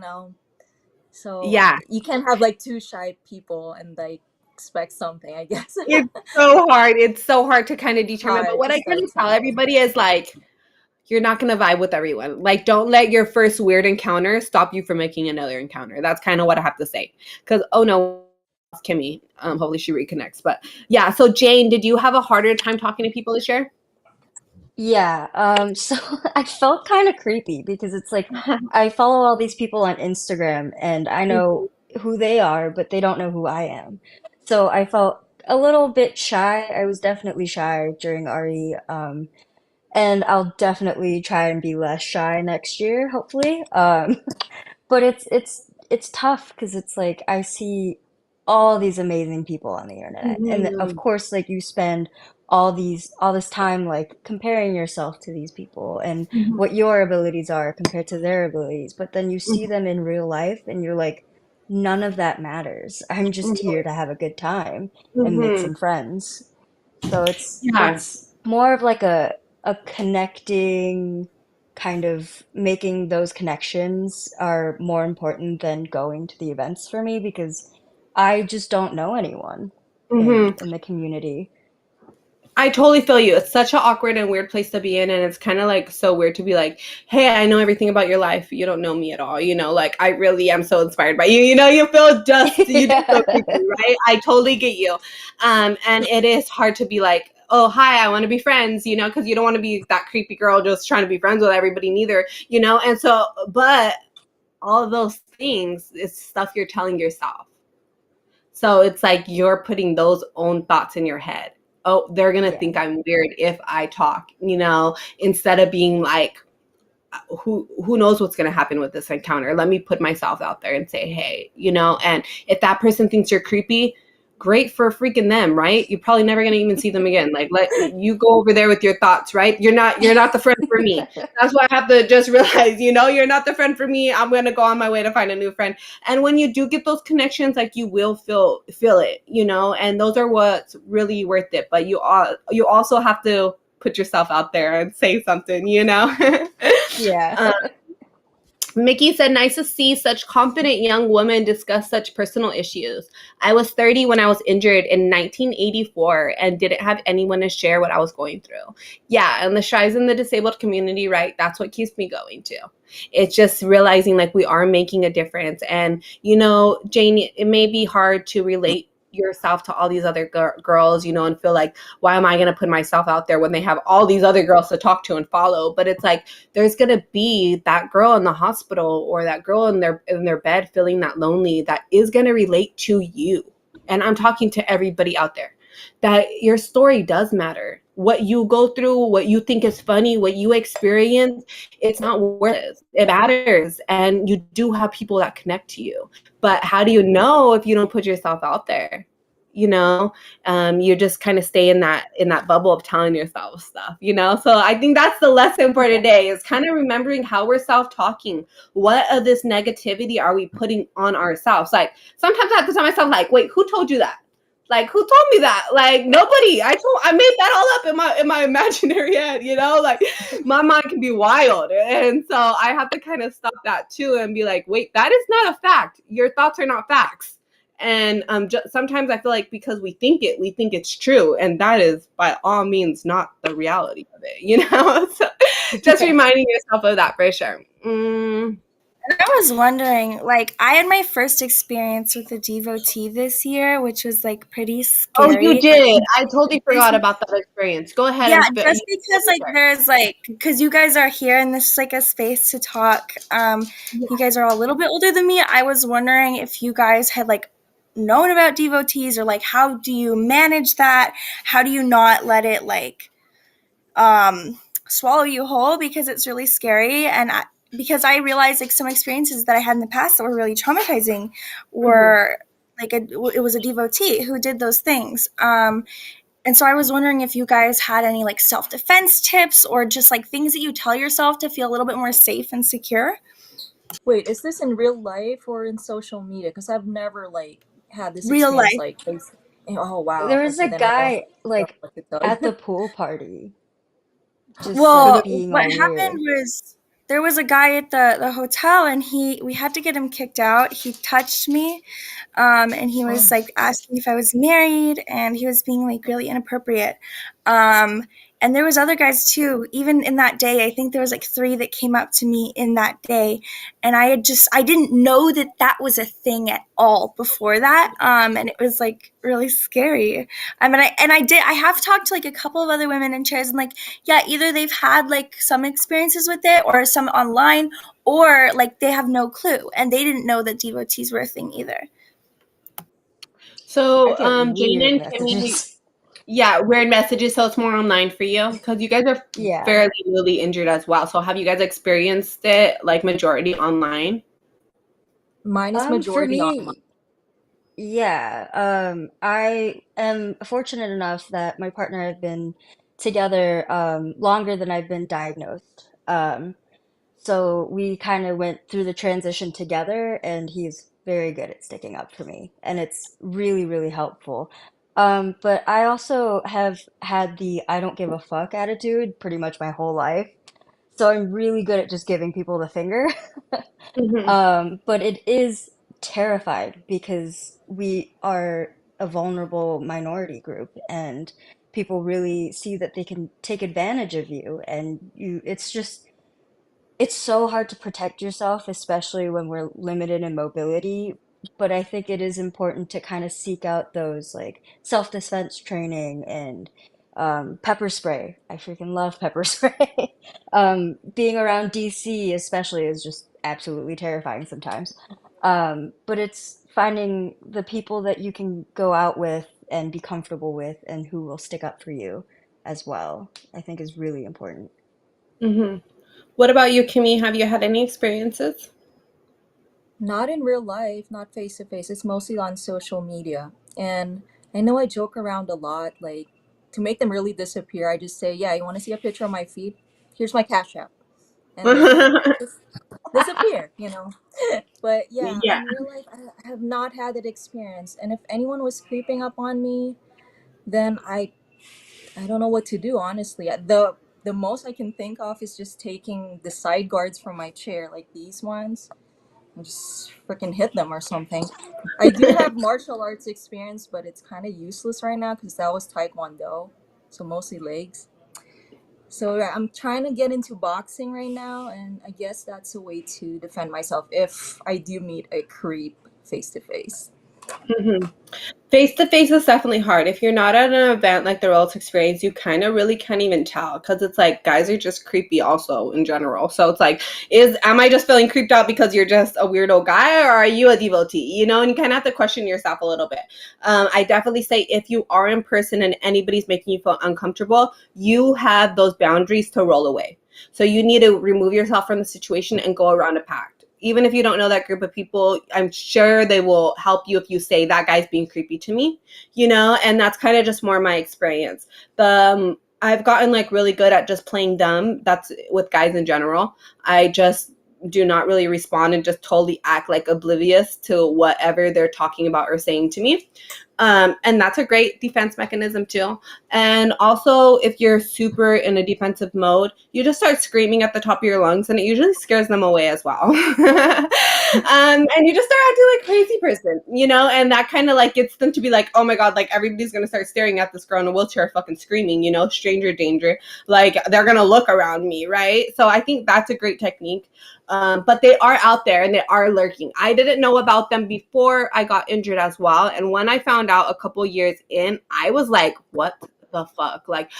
so Yeah, you can't have like two shy people and like expect something, I guess. it's so hard. It's so hard to kind of determine. But Hard what to I kind start of tell something. everybody is like, you're not going to vibe with everyone. Like, don't let your first weird encounter stop you from making another encounter. That's kind of what I have to say. Because, oh no, Kimy. Hopefully she reconnects. But yeah, so Jane, did you have a harder time talking to people this year? Yeah, so I felt kind of creepy because it's like I follow all these people on Instagram and I know who they are, but they don't know who I am. So I felt a little bit shy. I was definitely shy during RE, and I'll definitely try and be less shy next year, hopefully. But it's tough because it's like I see all these amazing people on the internet, and of Mhm. course, like you spend all this time like comparing yourself to these people and Mhm. what your abilities are compared to their abilities, but then you see them in real life, and you're like, none of that matters. I'm just Mhm. here to have a good time and make Mhm. some friends. So Yeah. it's more of like a connecting kind of making those connections are more important than going to the events for me because I just don't know anyone Mhm. in the community. I totally feel you. It's such an awkward and weird place to be in. And it's kind of like so weird to be like, hey, I know everything about your life. You don't know me at all. Like I really am so inspired by you. You feel just, so creepy, Yeah. right? I totally get you. And it is hard to be like, oh, hi, I want to be friends, because you don't want to be that creepy girl just trying to be friends with everybody neither, And so, but all of those things is stuff you're telling yourself. So it's like you're putting those own thoughts in your head. Oh, they're going to Yeah. think I'm weird if I talk, instead of being like, who knows what's going to happen with this encounter. Let me put myself out there and say, hey, and if that person thinks you're creepy, great for freaking them, right? You're probably never going to even see them again. Like, let you go over there with your thoughts, right? You're not the friend for me. That's what I have to just realize, you're not the friend for me. I'm going to go on my way to find a new friend. And when you do get those connections, like you will feel it, and those are what's really worth it. But you also have to put yourself out there and say something. Yeah. um, Mickey said, nice to see such confident young women discuss such personal issues. I was 30 when I was injured in 1984 and didn't have anyone to share what I was going through. Yeah, and the shies in the disabled community, right? That's what keeps me going too. It's just realizing like we are making a difference. And, Jane, it may be hard to relate yourself to all these other girls, and feel like, why am I going to put myself out there when they have all these other girls to talk to and follow? But it's like, there's going to be that girl in the hospital or that girl in their bed feeling that lonely that is going to relate to you. And I'm talking to everybody out there that your story does matter. What you go through, what you think is funny, what you experience, it's not worth it. It matters. And you do have people that connect to you. But how do you know if you don't put yourself out there? You just kind of stay in that bubble of telling yourself stuff. So I think that's the lesson for today is kind of remembering how we're self-talking. What of this negativity are we putting on ourselves? Like sometimes I have to tell myself, like, wait, who told you that? Like, who told me that? Like, nobody. I made that all up in my imaginary head. Like my mind can be wild, and so I have to kind of stop that too and be like, wait, that is not a fact. Your thoughts are not facts. And sometimes I feel like because we think it's true, and that is by all means not the reality of it. So just Yeah. reminding yourself of that for sure. And I was wondering, like, I had my first experience with a devotee this year, which was like pretty Oh, you scary. did. I totally forgot about that experience. Go ahead Yeah, and spit. just because like there's like because you guys are here and this is like a space to talk. You guys are all a little bit older than me. I was wondering if you guys had like known about devotees or like how do you manage that? How do you not let it like swallow you whole because it's really scary because I realized like some experiences that I had in the past that were really traumatizing were like it was a devotee who did those things. And so I was wondering if you guys had any like self-defense tips or just like things that you tell yourself to feel a little bit more safe and secure. Wait, is this in real life or in social media? Because I've never like had this Real experience life. like oh wow. There was Okay, a then I don't guy know like what to tell you. at the pool party, just Well, like being what all happened weird. was there was a guy at the hotel and we had to get him kicked out. He touched me. And he was like asking if I was married and he was being like really inappropriate. And there was other guys too, even in that day. I think there was like 3 that came up to me in that day. And I didn't know that that was a thing at all before that. And it was like really scary. I mean, I have talked to like a couple of other women in chairs and like, yeah, either they've had like some experiences with it or some online or like they have no clue and they didn't know that devotees were a thing either. I So, get Jane weird and Kimmy, messages. yeah, weird messages. So it's more online for you because you guys are Yeah. fairly newly injured as well. So have you guys experienced it like majority online? Mine is For majority online. me, yeah. I am fortunate enough that my partner and I have been together longer than I've been diagnosed. So we kind of went through the transition together, and he's very good at sticking up for me, and it's really, really helpful. But I also have had the I don't give a fuck attitude pretty much my whole life. So I'm really good at just giving people the finger. Hmm. But it is terrified because we are a vulnerable minority group, and people really see that they can take advantage of you, and it's just it's so hard to protect yourself, especially when we're limited in mobility. But I think it is important to kind of seek out those like self-defense training and pepper spray. I freaking love pepper spray. Being around DC especially is just absolutely terrifying sometimes. But it's finding the people that you can go out with and be comfortable with and who will stick up for you as well, I think is really important. Hmm. What about you, Kimmy? Have you had any experiences? Not in real life, not face to face. It's mostly on social media. And I know I joke around a lot, like to make them really disappear, I just say, yeah, you want to see a picture of my feet? Here's my Cash App. And they just disappear. But yeah, Yeah. in real life, I have not had that experience. And if anyone was creeping up on me, then I don't know what to do, honestly. The most I can think of is just taking the side guards from my chair, like these ones, and just freaking hit them or something. I do have martial arts experience, but it's kind of useless right now because that was Taekwondo, so mostly legs. So yeah, I'm trying to get into boxing right now, and I guess that's a way to defend myself if I do meet a creep face to face. Hmm. Face to face is definitely hard. If you're not at an event like the Rolex Experience, you kind of really can't even tell because it's like guys are just creepy also in general. So it's like, am I just feeling creeped out because you're just a weirdo guy or are you a devotee? And you kind of have to question yourself a little bit. I definitely say if you are in person and anybody's making you feel uncomfortable, you have those boundaries to roll away. So you need to remove yourself from the situation and go around a pact. Even if you don't know that group of people, I'm sure they will help you if you say that guy's being creepy to me, and that's kind of just more my experience. I've gotten like really good at just playing dumb. That's with guys in general. I just do not really respond and just totally act like oblivious to whatever they're talking about or saying to me. And that's a great defense mechanism too. And also, if you're super in a defensive mode, you just start screaming at the top of your lungs, and it usually scares them away as well. And you just start acting like a crazy person, and that kind of like gets them to be like, oh my God, like everybody's going to start staring at this girl in a wheelchair fucking screaming, stranger danger. Like they're going to look around me, right? So I think that's a great technique. But they are out there and they are lurking. I didn't know about them before I got injured as well. And when I found out a couple years in, I was like, what the fuck? Like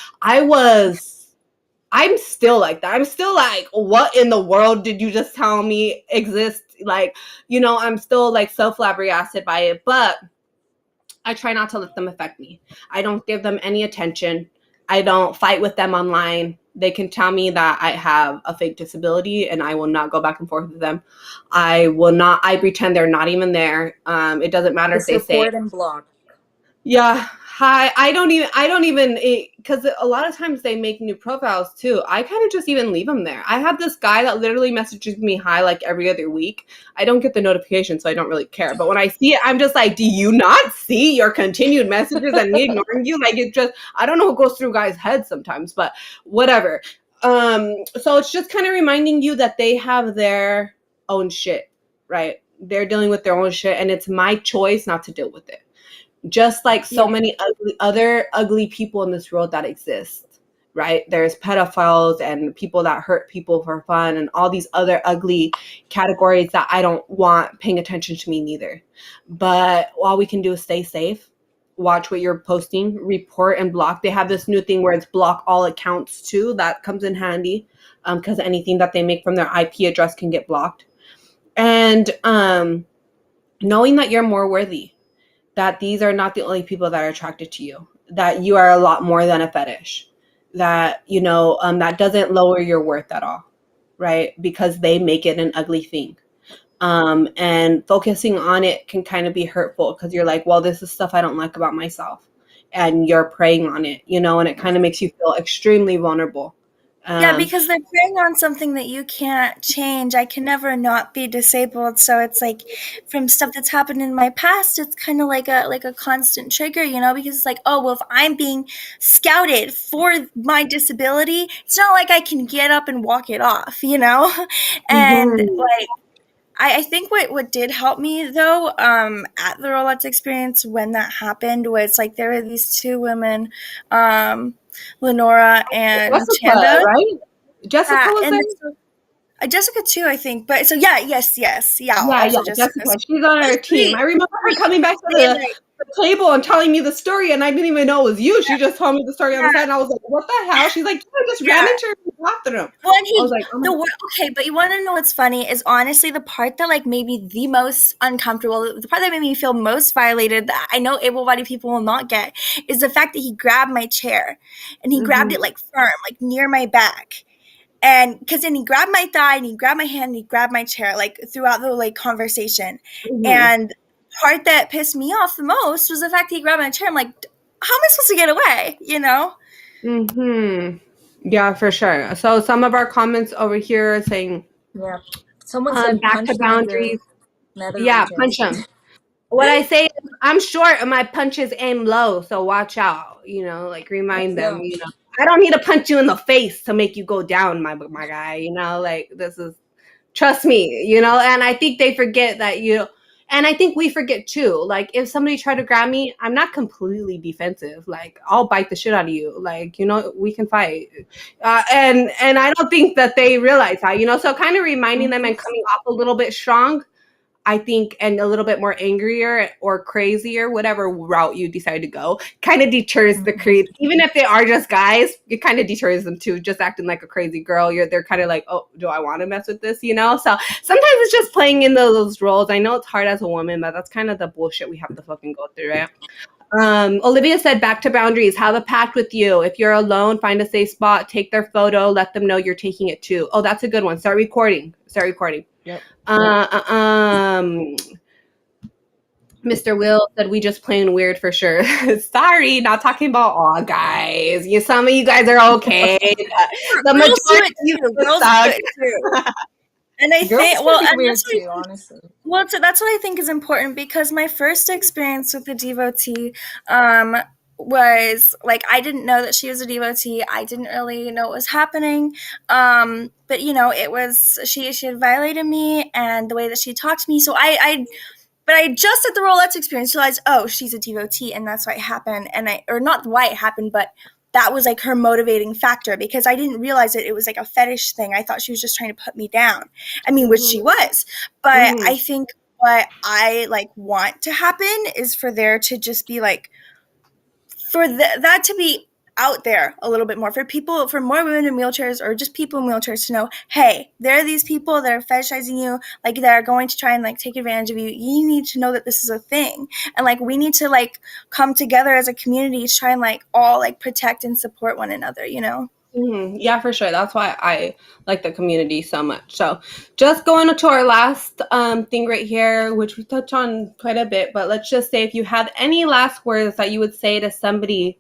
I'm still like that. I'm still like, what in the world did you just tell me exists? Like, I'm still like so flabbergasted by it, but I try not to let them affect me. I don't give them any attention. I don't fight with them online. They can tell me that I have a fake disability and I will not go back and forth with them. I pretend they're not even there. It doesn't matter if they say, Report and block. yeah, hi. I don't even, because a lot of times they make new profiles too. I kind of just even leave them there. I have this guy that literally messages me hi like every other week. I don't get the notification, so I don't really care. But when I see it, I'm just like, do you not see your continued messages and me ignoring you? Like, it just, I don't know what goes through guys' heads sometimes, but whatever. So it's just kind of reminding you that they have their own shit, right? They're dealing with their own shit, and it's my choice not to deal with it. Just like so many other ugly people in this world that exist, right? There's pedophiles and people that hurt people for fun and all these other ugly categories that I don't want paying attention to me neither. But all we can do is stay safe, watch what you're posting, report and block. They have this new thing where it's block all accounts too. That comes in handy because anything that they make from their IP address can get blocked. And knowing that you're more worthy, that these are not the only people that are attracted to you, that you are a lot more than a fetish, that, that doesn't lower your worth at all, right? Because they make it an ugly thing. And focusing on it can kind of be hurtful because you're like, well, this is stuff I don't like about myself. And you're preying on it, and it kind of makes you feel extremely vulnerable. Yeah, because they're preying on something that you can't change. I can never not be disabled, so it's like from stuff that's happened in my past, it's kind of like a constant trigger, because it's like, oh, well, if I'm being scouted for my disability, it's not like I can get up and walk it off, And like I think what did help me though, at the Rolex experience when that happened was like there were these two women, Lenora and Jessica, Chanda, right? Jessica was and there? Jessica too, I think. But so yeah, yes, yeah. Yeah, Jessica. She's on our team. I remember her coming back to the table and telling me the story, and I didn't even know it was you. She just told me the story on the side, and I was like, "What the hell?" She's like, "I just ran into her in the bathroom." Well, and I was like, "Oh my God." okay, but you want to know what's funny is honestly the part that like made me the most uncomfortable, the part that made me feel most violated, that I know able-bodied people will not get, is the fact that he grabbed my chair, and he grabbed it like firm, like near my back. And because then he grabbed my thigh and he grabbed my hand and he grabbed my chair like throughout the like conversation. And part that pissed me off the most was the fact that he grabbed my chair. I'm like, how am I supposed to get away? Yeah, for sure. So some of our comments over here are saying, Yeah. Someone said back punch to boundaries. Yeah, punch regions. them. What I say is, I'm short and my punches aim low, so watch out. Like remind them. I don't need to punch you in the face to make you go down, my guy. Like this is, trust me. And I think they forget that and I think we forget too. Like if somebody tried to grab me, I'm not completely defensive. Like I'll bite the shit out of you. Like we can fight. And I don't think that they realize that. So kind of reminding them and coming off a little bit strong, I think, and a little bit more angrier or crazier, whatever route you decide to go, kind of deters the creed. Even if they are just guys, it kind of deters them too. Just acting like a crazy girl, they're kind of like, oh, do I want to mess with this? So sometimes it's just playing in those roles. I know it's hard as a woman, but that's kind of the bullshit we have to fucking go through, right? Olivia said, back to boundaries. Have a pact with you. If you're alone, find a safe spot, take their photo, let them know you're taking it too. Oh, that's a good one. Start recording. Yep. Mr. Will said, we just plain weird for sure. Sorry, not talking about all guys. Some of you guys are okay. The majority of you suck. And I think, and weird too, honestly. Well, so that's what I think is important, because my first experience with a devotee, was like, I didn't know that she was a devotee. I didn't really know what was happening. But it was, she had violated me, and the way that she talked to me. So but I just at the Rolex experience realized, oh, she's a devotee, and that's why it happened. Or not why it happened, but that was like her motivating factor, because I didn't realize it was like a fetish thing. I thought she was just trying to put me down. I mean, which she was. But I think what I like want to happen is for there to just be like, for that to be out there a little bit more, for people, for more women in wheelchairs, or just people in wheelchairs, to know, hey, there are these people that are fetishizing you, like that are going to try and like take advantage of you. You need to know that this is a thing, and like we need to like come together as a community to try and like all like protect and support one another. Yeah, for sure. That's why I like the community so much. So just going to our last thing right here, which we touched on quite a bit, but let's just say, if you have any last words that you would say to somebody,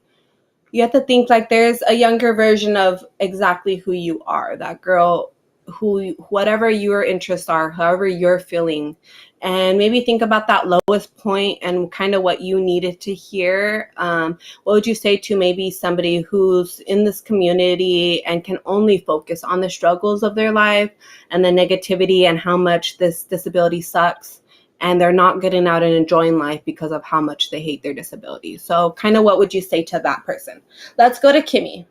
you have to think like there's a younger version of exactly who you are, that girl who, whatever your interests are, however you're feeling, and maybe think about that lowest point and kind of what you needed to hear. What would you say to maybe somebody who's in this community and can only focus on the struggles of their life and the negativity and how much this disability sucks, and they're not getting out and enjoying life because of how much they hate their disability? So kind of what would you say to that person? Let's go to Kimy.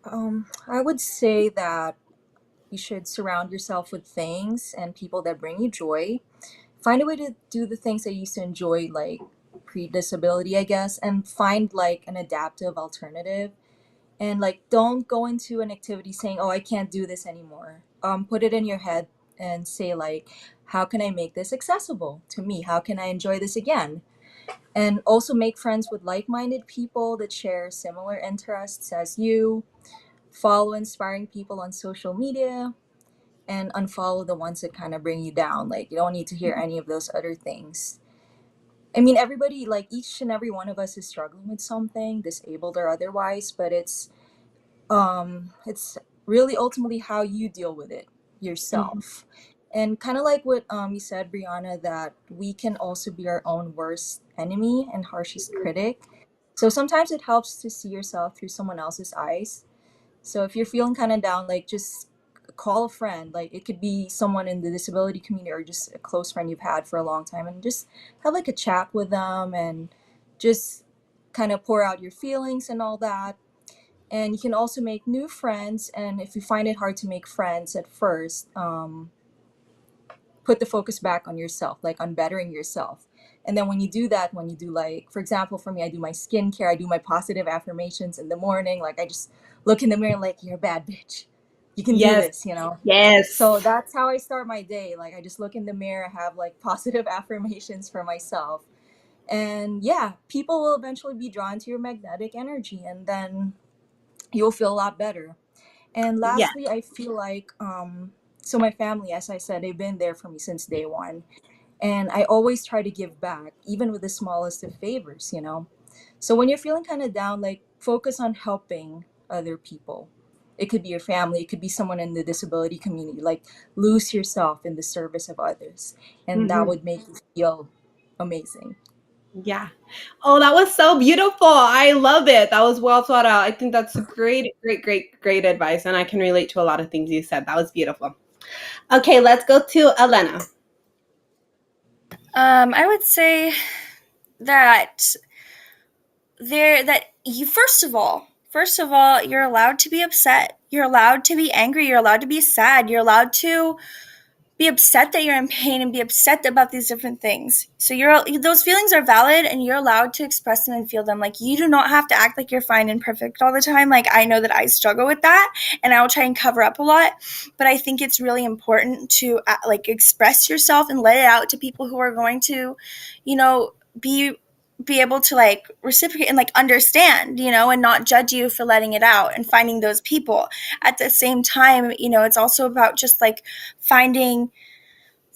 I would say that you should surround yourself with things and people that bring you joy. Find a way to do the things that you used to enjoy, like pre-disability, I guess, and find like an adaptive alternative. And like, don't go into an activity saying, "Oh, I can't do this anymore." Put it in your head and say like, "How can I make this accessible to me? How can I enjoy this again?" And also make friends with like-minded people that share similar interests as you. Follow inspiring people on social media, and unfollow the ones that kind of bring you down. Like, you don't need to hear any of those other things. I mean, everybody, like each and every one of us is struggling with something, disabled or otherwise, but it's really ultimately how you deal with it yourself. And kind of like what you said, Brianna, that we can also be our own worst enemy and harshest critic. So sometimes it helps to see yourself through someone else's eyes. So if you're feeling kind of down, like just call a friend. Like it could be someone in the disability community or just a close friend you've had for a long time, and just have like a chat with them and just kind of pour out your feelings and all that. And you can also make new friends. And if you find it hard to make friends at first, put the focus back on yourself, like on bettering yourself. And then when you do that, when you do, like, for example, for me, I do my skincare, I do my positive affirmations in the morning. Like I just look in the mirror and like, you're a bad bitch. You can do Yes. this, you know? Yes. So that's how I start my day. Like I just look in the mirror, have like positive affirmations for myself. And yeah, people will eventually be drawn to your magnetic energy, and then you'll feel a lot better. And Yeah. lastly, I feel like so my family, as I said, they've been there for me since day one. And I always try to give back, even with the smallest of favors, you know? So when you're feeling kind of down, like focus on helping other people. It could be your family, it could be someone in the disability community. Like lose yourself in the service of others. And that would make you feel amazing. Yeah. Oh, that was so beautiful. I love it. That was well thought out. I think that's a great, great, great, great advice. And I can relate to a lot of things you said. That was beautiful. Okay, let's go to Elena. I would say that you, first of all, you're allowed to be upset. You're allowed to be angry. You're allowed to be sad. You're allowed to be upset that you're in pain and be upset about these different things. So those feelings are valid, and you're allowed to express them and feel them. Like, you do not have to act like you're fine and perfect all the time. Like, I know that I struggle with that, and I will try and cover up a lot, but I think it's really important to like express yourself and let it out to people who are going to, be able to like reciprocate and like understand, and not judge you for letting it out and finding those people. At the same time, it's also about just like finding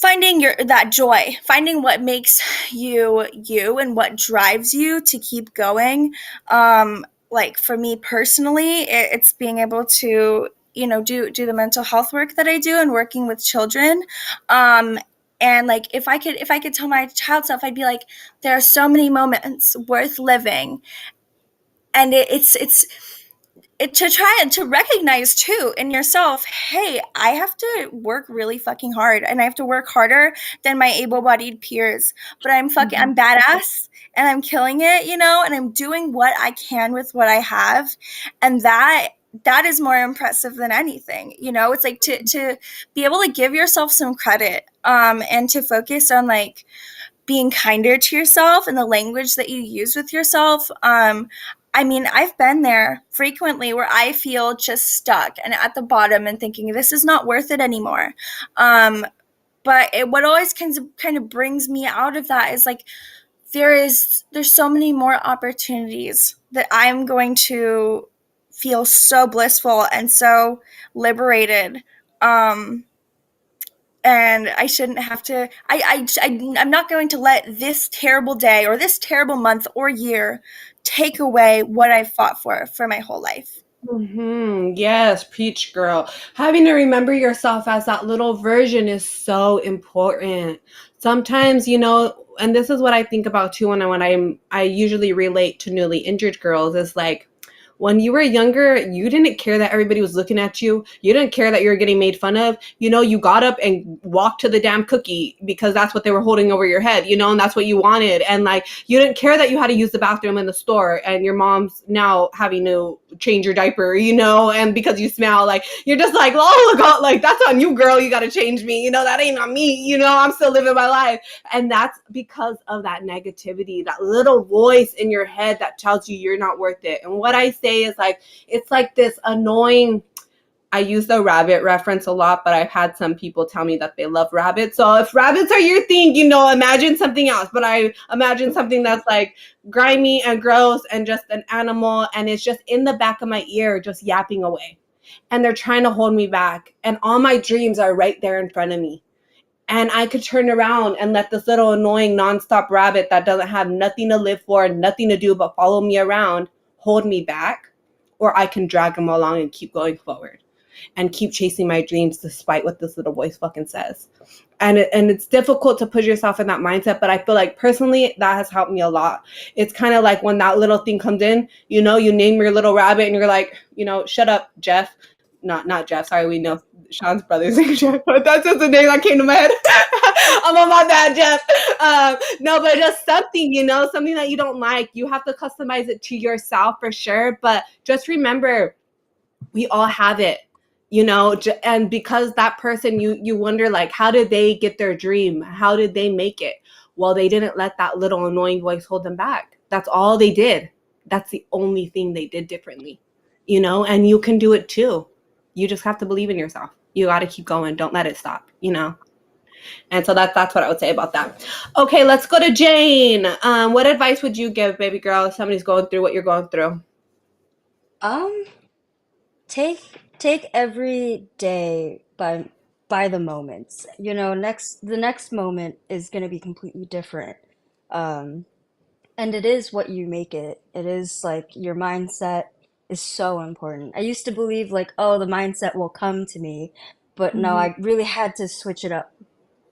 your that joy, finding what makes you you and what drives you to keep going. Like for me personally, it's being able to do the mental health work that I do and working with children, And like if I could tell my child self, I'd be like, there are so many moments worth living. And to try and to recognize too in yourself, hey, I have to work really fucking hard, and I have to work harder than my able-bodied peers, but I'm badass, and I'm killing it, and I'm doing what I can with what I have. And that is more impressive than anything. It's like to be able to give yourself some credit, and to focus on like being kinder to yourself and the language that you use with yourself. I mean, I've been there frequently where I feel just stuck and at the bottom and thinking this is not worth it anymore. But what always kind of brings me out of that is like there's so many more opportunities that I'm going to feel so blissful and so liberated. And I shouldn't have to. I'm not going to let this terrible day or this terrible month or year take away what I've fought for my whole life. Yes, preach, girl. Having to remember yourself as that little version is so important. Sometimes, and this is what I think about too I usually relate to newly injured girls is like when you were younger, you didn't care that everybody was looking at you. You didn't care that you were getting made fun of. You got up and walked to the damn cookie because that's what they were holding over your head, and that's what you wanted. And like, you didn't care that you had to use the bathroom in the store and your mom's now having to change your diaper, and because you smell, like, you're just like, oh my God, like, that's on you, girl. You got to change me. That ain't on me. I'm still living my life. And that's because of that negativity, that little voice in your head that tells you you're not worth it. And what I say is like, it's like this annoying, I use the rabbit reference a lot, but I've had some people tell me that they love rabbits. So if rabbits are your thing, imagine something else. But I imagine something that's like grimy and gross and just an animal. And it's just in the back of my ear, just yapping away. And they're trying to hold me back. And all my dreams are right there in front of me. And I could turn around and let this little annoying nonstop rabbit that doesn't have nothing to live for, nothing to do but follow me around, hold me back. Or I can drag him along and keep going forward and keep chasing my dreams despite what this little voice fucking says. And it's difficult to put yourself in that mindset, but I feel like personally that has helped me a lot. It's kind of like when that little thing comes in, you name your little rabbit and you're like, shut up, Jeff. Not Jeff. Sorry, we know Shawn's brother's name Jeff, but that's just the name that came to my head. I'm on my bad, Jeff. No, but just something, something that you don't like. You have to customize it to yourself for sure. But just remember, we all have it, and because that person, you wonder, like, how did they get their dream? How did they make it? Well, they didn't let that little annoying voice hold them back. That's all they did. That's the only thing they did differently, and you can do it too. You just have to believe in yourself. You got to keep going. Don't let it stop, And so that's what I would say about that. Okay, let's go to Jane. What advice would you give, baby girl, if somebody's going through what you're going through? Um, take every day by the moments. The next moment is gonna be completely different. Um, and it is what you make it. It is like your mindset is so important. I used to believe like, oh, the mindset will come to me, but no, Mm-hmm. I really had to switch it up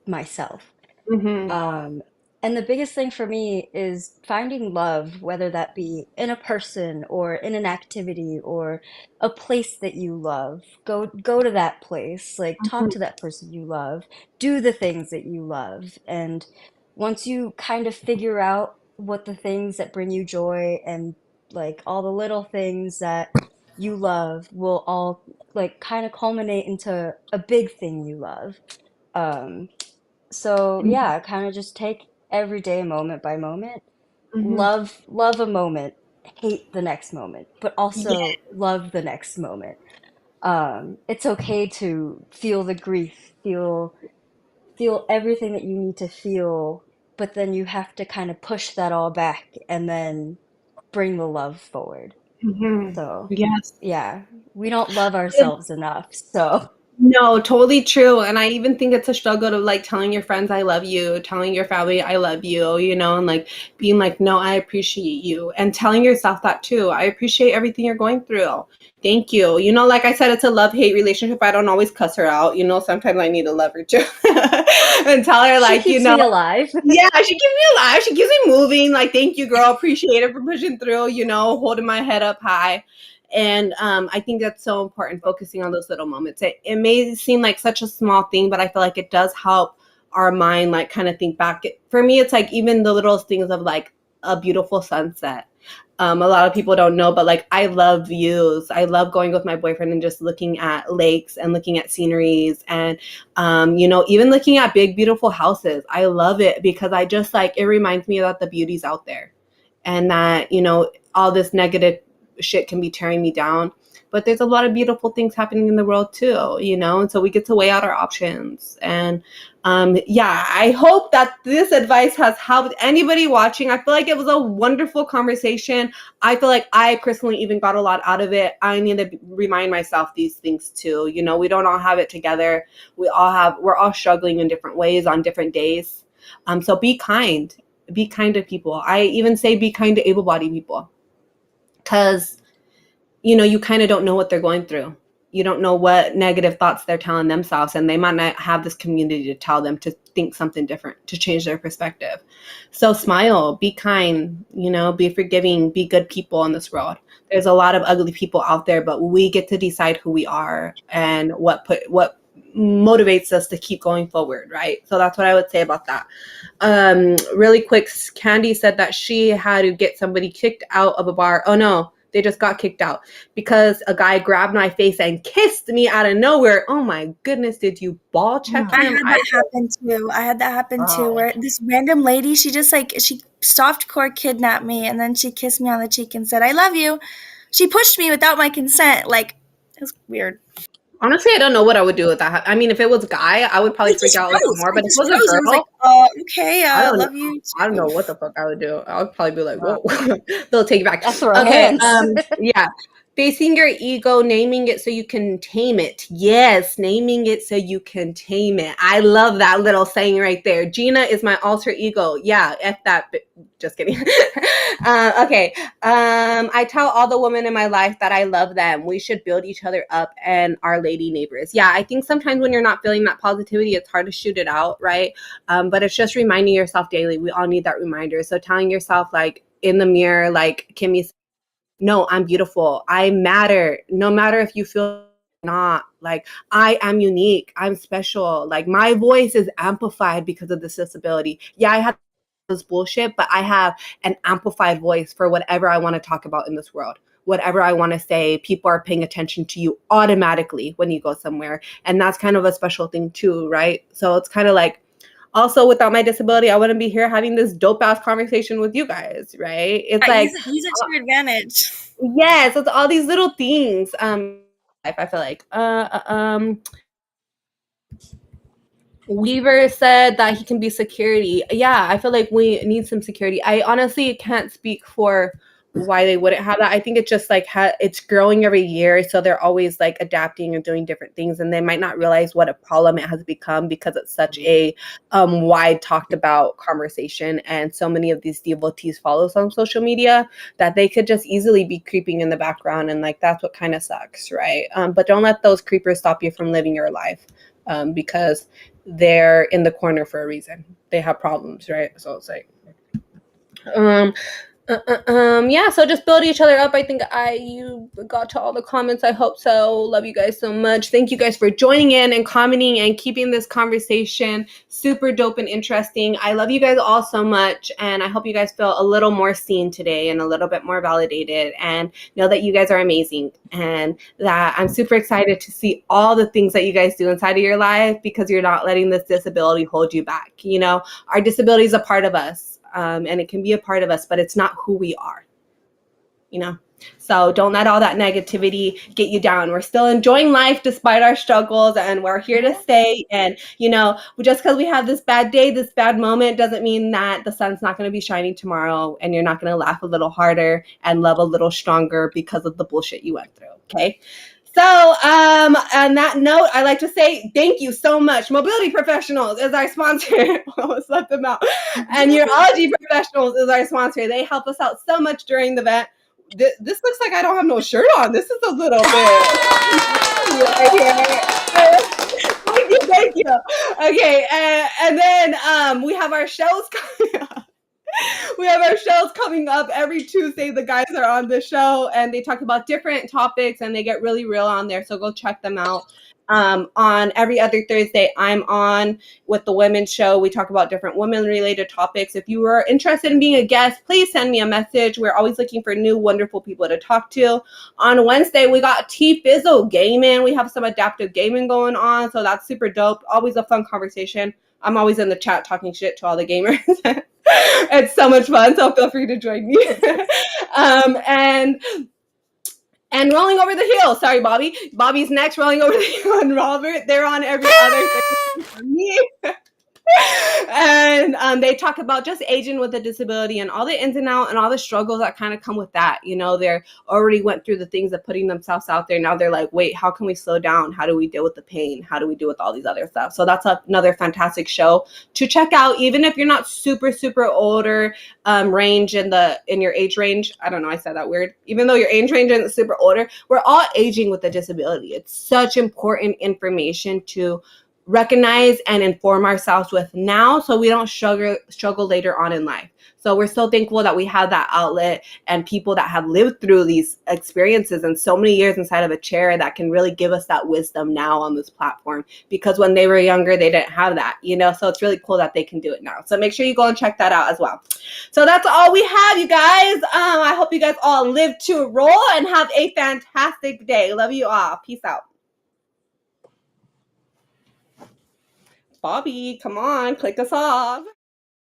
myself. Mm-hmm. Um, and the biggest thing for me is finding love, whether that be in a person or in an activity or a place that you love. Go to that place, like talk to that person you love, do the things that you love. And once you kind of figure out what the things that bring you joy and like all the little things that you love will all like kind of culminate into a big thing you love. Um, so yeah, kind of just take every day moment by moment. Mm-hmm. Love a moment, hate the next moment, but Yeah. also love the next moment. It's okay to feel the grief, feel everything that you need to feel, but then you have to kind of push that all back and then bring the love forward. Mm-hmm. So Yes. yeah, we don't love ourselves enough. So No, totally true. And I even think it's a struggle to like telling your friends I love you, telling your family I love you, and like being like, no, I appreciate you. And telling yourself that too. I appreciate everything you're going through. Thank you. Like I said, it's a love-hate relationship. I don't always cuss her out. Sometimes I need to love her too. And tell her She like, keeps me alive. yeah, she keeps me alive. She keeps me moving. Like, thank you, girl. Appreciate it for pushing through, holding my head up high. And I think that's so important, focusing on those little moments. It may seem like such a small thing, but I feel like it does help our mind, like, kind of think back. For me, it's like even the little things of like a beautiful sunset. A lot of people don't know, but like I love views. I love going with my boyfriend and just looking at lakes and looking at sceneries and, even looking at big, beautiful houses. I love it because I just like, it reminds me that the beauty's out there and that, all this negative shit can be tearing me down. But there's a lot of beautiful things happening in the world too, and so we get to weigh out our options. And I hope that this advice has helped anybody watching. I feel like it was a wonderful conversation. I feel like I personally even got a lot out of it. I need to remind myself these things too. We don't all have it together. We're all struggling in different ways on different days. So be kind. Be kind to people. I even say be kind to able-bodied people. Because you kind of don't know what they're going through. You don't know what negative thoughts they're telling themselves, and they might not have this community to tell them to think something different, to change their perspective. So smile, be kind, be forgiving, be good people in this world. There's a lot of ugly people out there, but we get to decide who we are and what motivates us to keep going forward, right? So that's what I would say about that. Really quick, Candy said that she had to get somebody kicked out of a bar. Oh no, they just got kicked out because a guy grabbed my face and kissed me out of nowhere. Oh my goodness, did you ball check him? I had that happen too, where this random lady, she softcore kidnapped me, and then she kissed me on the cheek and said, "I love you." She pushed me without my consent. Like, it was weird. Honestly, I don't know what I would do with that. I mean, if it was a guy, I would probably freak out a little more. But if it was a girl, I was like, okay, I love you too. I don't know what the fuck I would do. I would probably be like, whoa, they'll take it back. That's for Okay, hands. yeah. Facing your ego, naming it so you can tame it. Yes, naming it so you can tame it. I love that little saying right there. Gina is my alter ego. Yeah, F that. Just kidding. Okay. I tell all the women in my life that I love them. We should build each other up and our lady neighbors. Yeah, I think sometimes when you're not feeling that positivity, it's hard to shoot it out, right? But it's just reminding yourself daily. We all need that reminder. So telling yourself, like, in the mirror, like Kimy said, no, I'm beautiful. I matter. No matter if you feel not, like, I am unique. I'm special. Like, my voice is amplified because of this disability. Yeah, I have this bullshit, but I have an amplified voice for whatever I want to talk about in this world. Whatever I want to say, people are paying attention to you automatically when you go somewhere. And that's kind of a special thing too, right? So it's kind of like, also, without my disability, I wouldn't be here having this dope ass conversation with you guys, right? It's like, use it to your advantage. yes, it's all these little things. I feel like Weaver said that he can be security. Yeah, I feel like we need some security. I honestly can't speak for why they wouldn't have that. I think it's just like it's growing every year, so they're always like adapting and doing different things, and they might not realize what a problem it has become because it's such a wide talked about conversation, and so many of these devotees follow on social media that they could just easily be creeping in the background, and like that's what kind of sucks, right? But don't let those creepers stop you from living your life, because they're in the corner for a reason. They have problems, right? So it's like, yeah, so just build each other up. I think you got to all the comments. I hope so. Love you guys so much. Thank you guys for joining in and commenting and keeping this conversation super dope and interesting. I love you guys all so much, and I hope you guys feel a little more seen today and a little bit more validated, and know that you guys are amazing, and that I'm super excited to see all the things that you guys do inside of your life, because you're not letting this disability hold you back. Our disability is a part of us. And it can be a part of us, but it's not who we are, So don't let all that negativity get you down. We're still enjoying life despite our struggles, and we're here to stay. And, just because we have this bad day, this bad moment, doesn't mean that the sun's not going to be shining tomorrow, and you're not going to laugh a little harder and love a little stronger because of the bullshit you went through. Okay. So, on that note, I like to say thank you so much. Mobility Professionals is our sponsor. Almost left them out. And Urology Professionals is our sponsor. They help us out so much during the event. This looks like I don't have no shirt on. This is a little bit right here. Thank you. Okay, and then we have our shows coming up. We have our shows coming up every Tuesday. The guys are on the show and they talk about different topics and they get really real on there. So go check them out. On every other Thursday, I'm on with the women's show. We talk about different women-related topics. If you are interested in being a guest, please send me a message. We're always looking for new, wonderful people to talk to. On Wednesday, we got T-Fizzle Gaming. We have some adaptive gaming going on, so that's super dope. Always a fun conversation. I'm always in the chat talking shit to all the gamers. It's so much fun, so feel free to join me. And Rolling Over the Hill. Sorry, Bobby. Bobby's next, Rolling Over the Hill, and Robert. They're on every other thing for me. And they talk about just aging with a disability and all the ins and outs and all the struggles that kind of come with that. You know, they're already went through the things of putting themselves out there. Now they're like, wait, how can we slow down? How do we deal with the pain? How do we deal with all these other stuff? So that's another fantastic show to check out, even if you're not super older range in your age range. I don't know, I said that weird. Even though your age range isn't super older, we're all aging with a disability. It's such important information to recognize and inform ourselves with now so we don't struggle later on in life. So we're so thankful that we have that outlet and people that have lived through these experiences and so many years inside of a chair that can really give us that wisdom now on this platform, because when they were younger, they didn't have that, you know? So it's really cool that they can do it now. So make sure you go and check that out as well. So that's all we have, you guys. I hope you guys all live to roll and have a fantastic day. Love you all. Peace out. Bobby, come on, click us off.